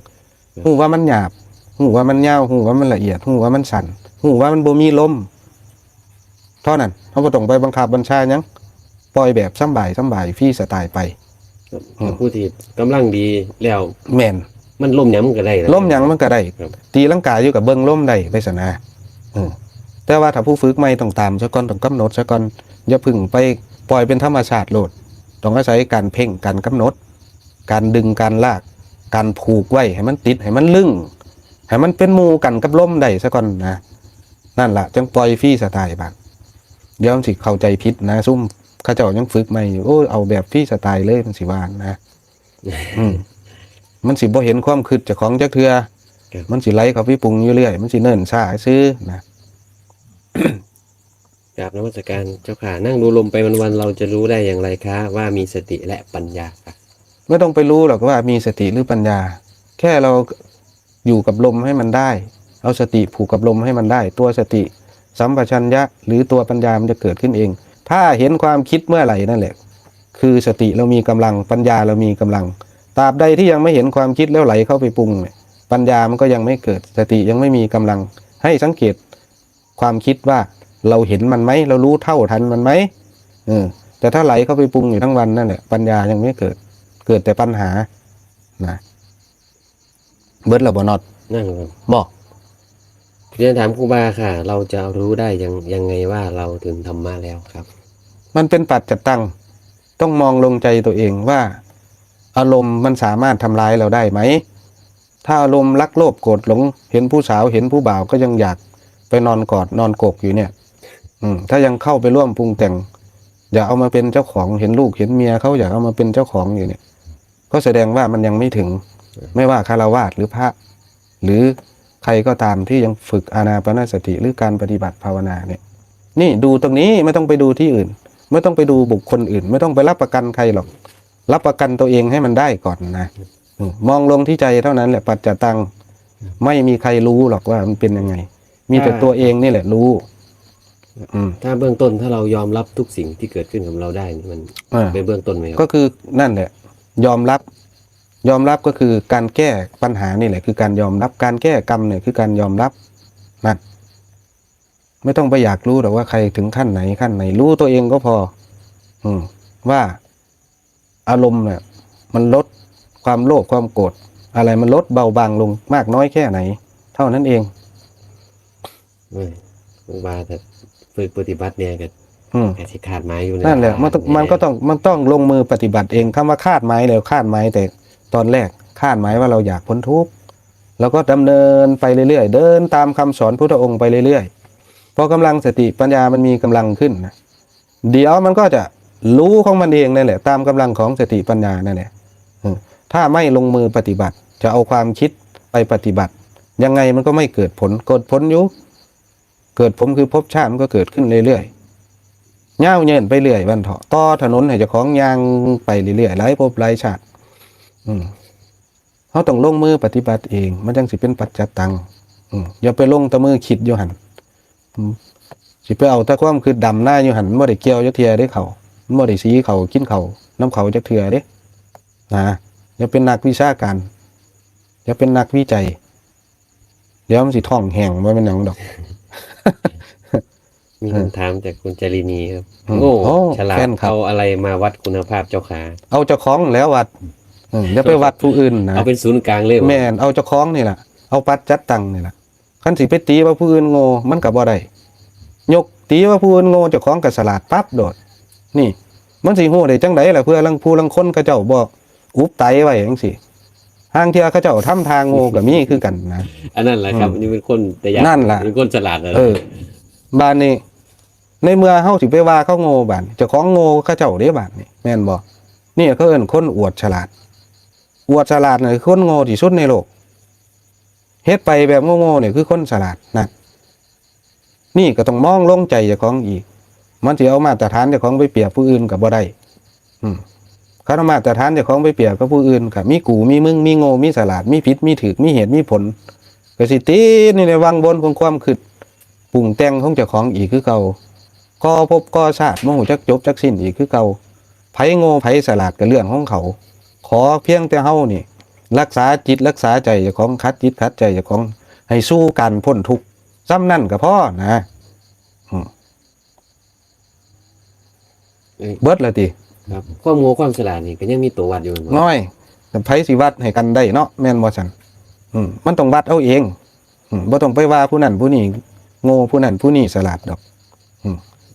A: ฮู้ว่ามันหยาบฮู้ว่ามันยาวฮู้ว่ามันละเอียดฮู้ว่ามันสั่นฮู้ว่ามันบ่มีลมเท่านั้นเฮาบ่ต้องไปบังคับบัญชาหยังปล่อยแบบสำบายฟรีสไตล์ไป
C: ผู้ที่กำลังดีแล้ว
A: แม่น
C: มันลมหยังมันก็ได้นะ
A: ลมหยังมันก็ได้
C: ครับ
A: ตีลังกาอยู่กับเบิ่งลมได้ไปซะนะแต่ว่าถ้าผู้ฝึกใหม่ต้องตามซะก่อนต้องกำหนดซะก่อนอย่าพึ่งไปปล่อยเป็นธรรมชาติโลดต้องอาศัยการเพ่งการกำหนด การดึงการลากการผูกไว้ให้มันติดให้มันลึงให้มันเป็นหมู่กันกับลมได้ซะก่อนนะนั่นล่ะจังปล่อยฟรีสไตล์บาดเดี๋ยวมันสิเข้าใจผิดนะซุ่มเขาเจ้ายังฝึกใหม่อยู่โอ้เอาแบบฟรีสไตล์เลยมันสิว่านะมันสิบ่เห็นความคิดเจ้าของจักเทื่อมันสิไหลเข้าไปปรุงอยู่เรื่อยมันสิเนิ่นช้าซื่อนะ
C: กราบนมัสการเจ้าค่ะนั่งดูลมไปวันๆเราจะรู้ได้อย่างไรคะ ว่ามีสติและปัญญาค่ะ
A: ไม่ต้องไปรู้หรอกว่ามีสติหรือปัญญา แค่เราอยู่กับลมให้มันได้เอาสติผูกกับลมให้มันได้ ตัวสติสัมปชัญญะหรือตัวปัญญามันจะเกิดขึ้นเอง ถ้าเห็นความคิดเมื่อไหร่นั่นแหละคือสติเรามีกำลังปัญญาเรามีกำลังตราบใดที่ยังไม่เห็นความคิดแล้วไหลเข้าไปปรุงเนี่ย ปัญญามันก็ยังไม่เกิดสติยังไม่มีกำลังให้สังเกตความคิดว่าเราเห็นมันไหมเรารู้เท่าทันมันไหมแต่ถ้าไหลเข้าไปปรุงอยู่ทั้งวันนั่นแหละปัญญายังไม่เกิดแต่ปัญหานะเบิร์ดเราบ่นอด
C: นั่งครับ
A: บอก
C: เรียนถามครูบาค่ะ เราจะรู้ได้ยังไงว่าเราถึงธรรมะแล้วครับ
A: มันเป็นปัจจตังต้องมองลงใจตัวเองว่าอารมณ์มันสามารถทำร้ายเราได้ไหมถ้าอารมณ์รักโลภโกรธหลงเห็นผู้สาวเห็นผู้บ่าวก็ยังอยากไปนอนกอดนอนกกอยู่เนี่ยถ้ายังเข้าไปร่วมปรุงแต่งอยากเอามาเป็นเจ้าของเห็นลูกเห็นเมียเขาอยากเอามาเป็นเจ้าของอยู่เนี่ยก็แสดงว่ามันยังไม่ถึงไม่ว่าคฤหัสถ์หรือพระหรือใครก็ตามที่ยังฝึกอานาปานสติหรือการปฏิบัติภาวนาเนี่ยนี่ดูตรงนี้ไม่ต้องไปดูที่อื่นไม่ต้องไปดูบุคคลอื่นไม่ต้องไปรับประกันใครหรอกรับประกันตัวเองให้มันได้ก่อนนะมองลงที่ใจเท่านั้นแหละปัจจตังไม่มีใครรู้หรอกว่ามันเป็นยังไงมีแต่ตัวเองนี่แหละรู้
C: ถ้าเบื้องต้นถ้าเรายอมรับทุกสิ่งที่เกิดขึ้นกับเราได้นี่มันเป็นเบื้องต้นไหมครับ
A: ก็คือนั่นแหละยอมรับก็คือการแก้ปัญหานี่แหละคือการยอมรับการแก้กรรมเนี่ยคือการยอมรับนั่นไม่ต้องไปอยากรู้หรอกว่าใครถึงขั้นไหนรู้ตัวเองก็พอว่าอารมณ์เนี่ยมันลดความโลภความโกรธอะไรมันลดเบาบางลงมากน้อยแค่ไหนเท่านั้นเอง
C: ครูบาแต่ฝึกปฏิบัติเนี่ยก็แค่ที่ขาดไม้อยู่
A: นั่นแหละมันต้องลงมือปฏิบัติเองคำว่าคาดไม้แล้วคาดไม้แต่ตอนแรกคาดไม้ว่าเราอยากพ้นทุกข์แล้วก็ดำเนินไปเรื่อยๆเดินตามคำสอนพุทธองค์ไปเรื่อยๆพอกำลังสติปัญญามันมีกำลังขึ้นนะเดี๋ยวมันก็จะรู้ของมันเองนั่นแหละตามกำลังของสติปัญญานั่นแหละถ้าไม่ลงมือปฏิบัติจะเอาความคิดไปปฏิบัติยังไงมันก็ไม่เกิดผลอยู่เกิดผมคือภพชาติมันก็เกิดขึ้นเรื่อยๆเง่าเยินไปเรื่อยวันเถาะต่อถนนให้เจ้าของยางไปเรื่อยๆหลายภพหลายชาติเขาต้องลงมือปฏิบัติเองมันจังสิเป็นปัจจตังอย่าไปลงตะมือคิดอยู่หันสิไปเอาตะความคือดำหน้าอยู่หันบ่ได้เกี่ยวจักเทื่อได้เขาบ่ได้สีเขากินเขาน้ำเขาจักเทื่อเด้นะอย่าเป็นนักวิชาการอย่าเป็นนักวิจัยเดี๋ยวมันสิท้องแห้งบ่แม่นหยังดอก
C: มีคำถามจากคุณจารินีครับโง่ฉลาดเอาอะไรมาวัดคุณภาพเจ้าขา
A: เอาเจ้าของแล้ววัดอย่าไปวัดผู้อื่นนะ
C: เอาเป็นศูนย์กลางเลย
A: แม่นเอาเจ้าของนี่แหละเอาปัจจัตตังนี่แหละคันสิไปตีว่าผู้อื่นโง่มันก็บ่ได้ยกตีว่าผู้อื่นโง่เจ้าของก็สลาดปั๊บโดดนี่มันสิฮู้ได้จังได๋ล่ะเพื่อลังผู้ลังคนเขาเจ้าบ่อุบไตไว้จังซี่ทางเที่ยเขาเจ้าทำทางโง่ก็มีคือกันนะ
C: อันนั้นแหละครับนี่เป็นคนแต่ยาก
A: นั่นล่ะ
C: เป็นคนฉลาด
A: บ้านนี้ในเมื่อเฮาสิไปว่าเขาโง่บ้านเจ้าของโง่เขาเจ้าเด้บ้านนี่แม่นบ่นี่เขาเอิ้นคนอวดฉลาดนี่คือคนโง่ที่สุดในโลกเฮ็ดไปแบบโง่ๆเนี่ยคือคนฉลาดนะนี่ก็ต้องมองลงใจเจ้าของอีกมันสิเอามาตรฐานเจ้าของไปเปรียบผู้อื่นก็บ่ได้เขาเอามาตรฐานเจ้าของไปเปรียบกับผู้อื่นก็มีกูมีมึงมีโง่มีฉลาดมีผิดมีถูกมีเหตุมีผลก็สิติดนี่ในวังบนของความคิดปรุงแต่งของเจ้าของอีกคือเก่าก่อภพก่อชาติบ่ฮู้จักจบจักสิ้นอีกคือเก่าไผโง่ไผฉลาดก็เรื่องของเขาขอเพียงแต่เฮานี่รักษาจิตรักษาใจเจ้าของคัดจิตคัดใจเจ้าของให้สู้กันพ้นทุกข์ซ้ำนั่นก็พอนะเบิดละติ
C: ครับความโง่ความฉลาดนี่ก็ยังมีตัววัดอยู่
A: น้อยแต่ไผสิวัดให้กันได้เนาะแม่นบ่ซั่นมันต้องวัดเอาเองบ่ต้องไปว่าผู้นั้นผู้นี้โง่ผู้นั้นผู้นี้ฉลาดดอก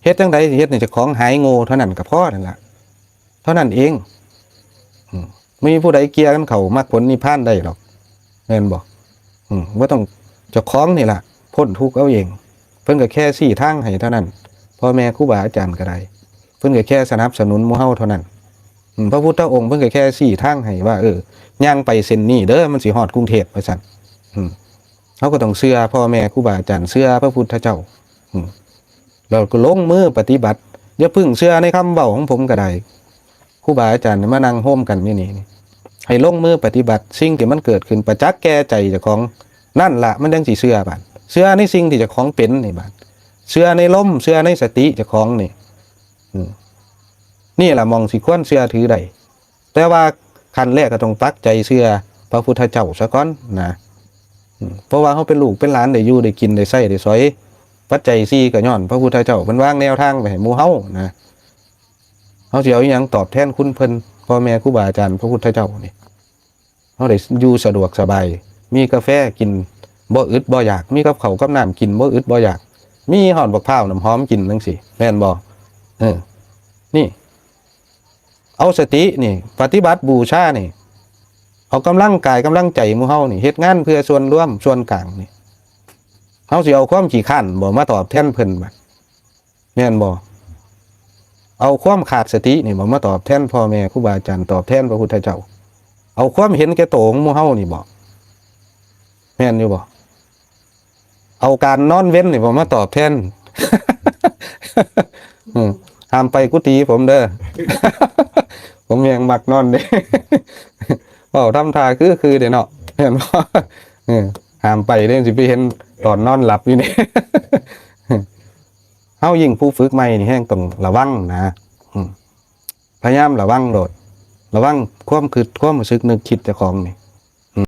A: เฮ็ดจังได๋สิเฮ็ดให้เจ้าของหายโง่เท่านั้นก็พอนั่นล่ะเท่านั้นเองไม่มีผู้ใดเกียร์กันเขามรรคผลนิพพานได้หรอกแม่นบ่ว่าต้องเจ้าของนี่ล่ะพ้นทุกข์เอาเองเพิ่นก็แค่ชี้ทางให้เท่านั้นพ่อแม่ครูบาอาจารย์ก็ได้เพิ่นก็แค่สนับสนุนหมู่เฮาเท่านั้นพระพุทธองค์เพิ่นก็แค่ชี้ทางให้ว่าย่างไปเส้นนี้เด้อมันสิฮอดกรุงเทพว่าซั่นเฮาก็ต้องเชื่อพ่อแม่ครูบาอาจารย์เชื่อพระพุทธเจ้าเราก็ลงมือปฏิบัติอย่าพึ่งเชื่อในคำเว้าของผมก็ได้ครูบาอาจารย์มานั่งโฮมกันนี่ให้ลงมือปฏิบัติสิ่งที่มันเกิดขึ้นประจักษ์แก่ใจเจ้าของนั่นล่ะมันจังสิเชื่อบาดเชื่อในสิ่งที่เจ้าของเป็นนี่บาดเชื่อในลมเชื่อในสติเจ้าของนี่นี่ล่ะมองสิควรเชื่อถือได้แต่ว่าขั้นแรกก็ต้องปักใจเชื่อพระพุทธเจ้าซะก่อนนะ เพราะว่าเขาเป็นลูกเป็นหลานได้อยู่ได้กินได้ใช้ได้สอยปัจจัย4ก็ย้อนพระพุทธเจ้าเพิ่นวางแนวทางไปให้หมู่เฮานะเฮาสิเอาอิหยังตอบแทนคุณเพิ่นพ่อแม่ครูบาอาจารย์พระพุทธเจ้านี่เฮาได้อยู่สะดวกสบายมีกาแฟกินบ่อึดบ่อยากมีกับข้าวกับน้ำกินบ่อึดบ่อยากมีหอนบักพร้าวน้ำหอมกินจังซี่แม่นบ่นี่เอาสตินี่ปฏิบัติบูชานี่เอากำลังกายกำลังใจหมู่เฮานี่เฮ็ดงานเพื่อส่วนรวมส่วนกลางนี่เฮาสิเอาความขี้ข้านบ่มาตอบแทนเพิ่นบัดแม่นบ่เอาความขาดสตินี่บ่มาตอบแทนพ่อแม่ครูบาอาจารย์ตอบแทนพระพุทธเจ้าเอาความเห็นแก่โตของหมู่เฮานี่บ่แม่นอยู่บ่เอาการนอนเว้นนี่บ่มาตอบแทน ห้ามไปกุฏิผมเด้อ ผมยังมักนอนเด้ เว้าทำท่าคือเด้เนาะเห็นบ่ ห้ามไปเด้สิไปเห็นตอนนอนหลับอยู่นี่ เฮายิ่งผู้ฝึกใหม่นี่แฮงต้องระวังนะพยายามระวังโดดระวังความคิดความรู้สึกนึกคิดเจ้าของนี่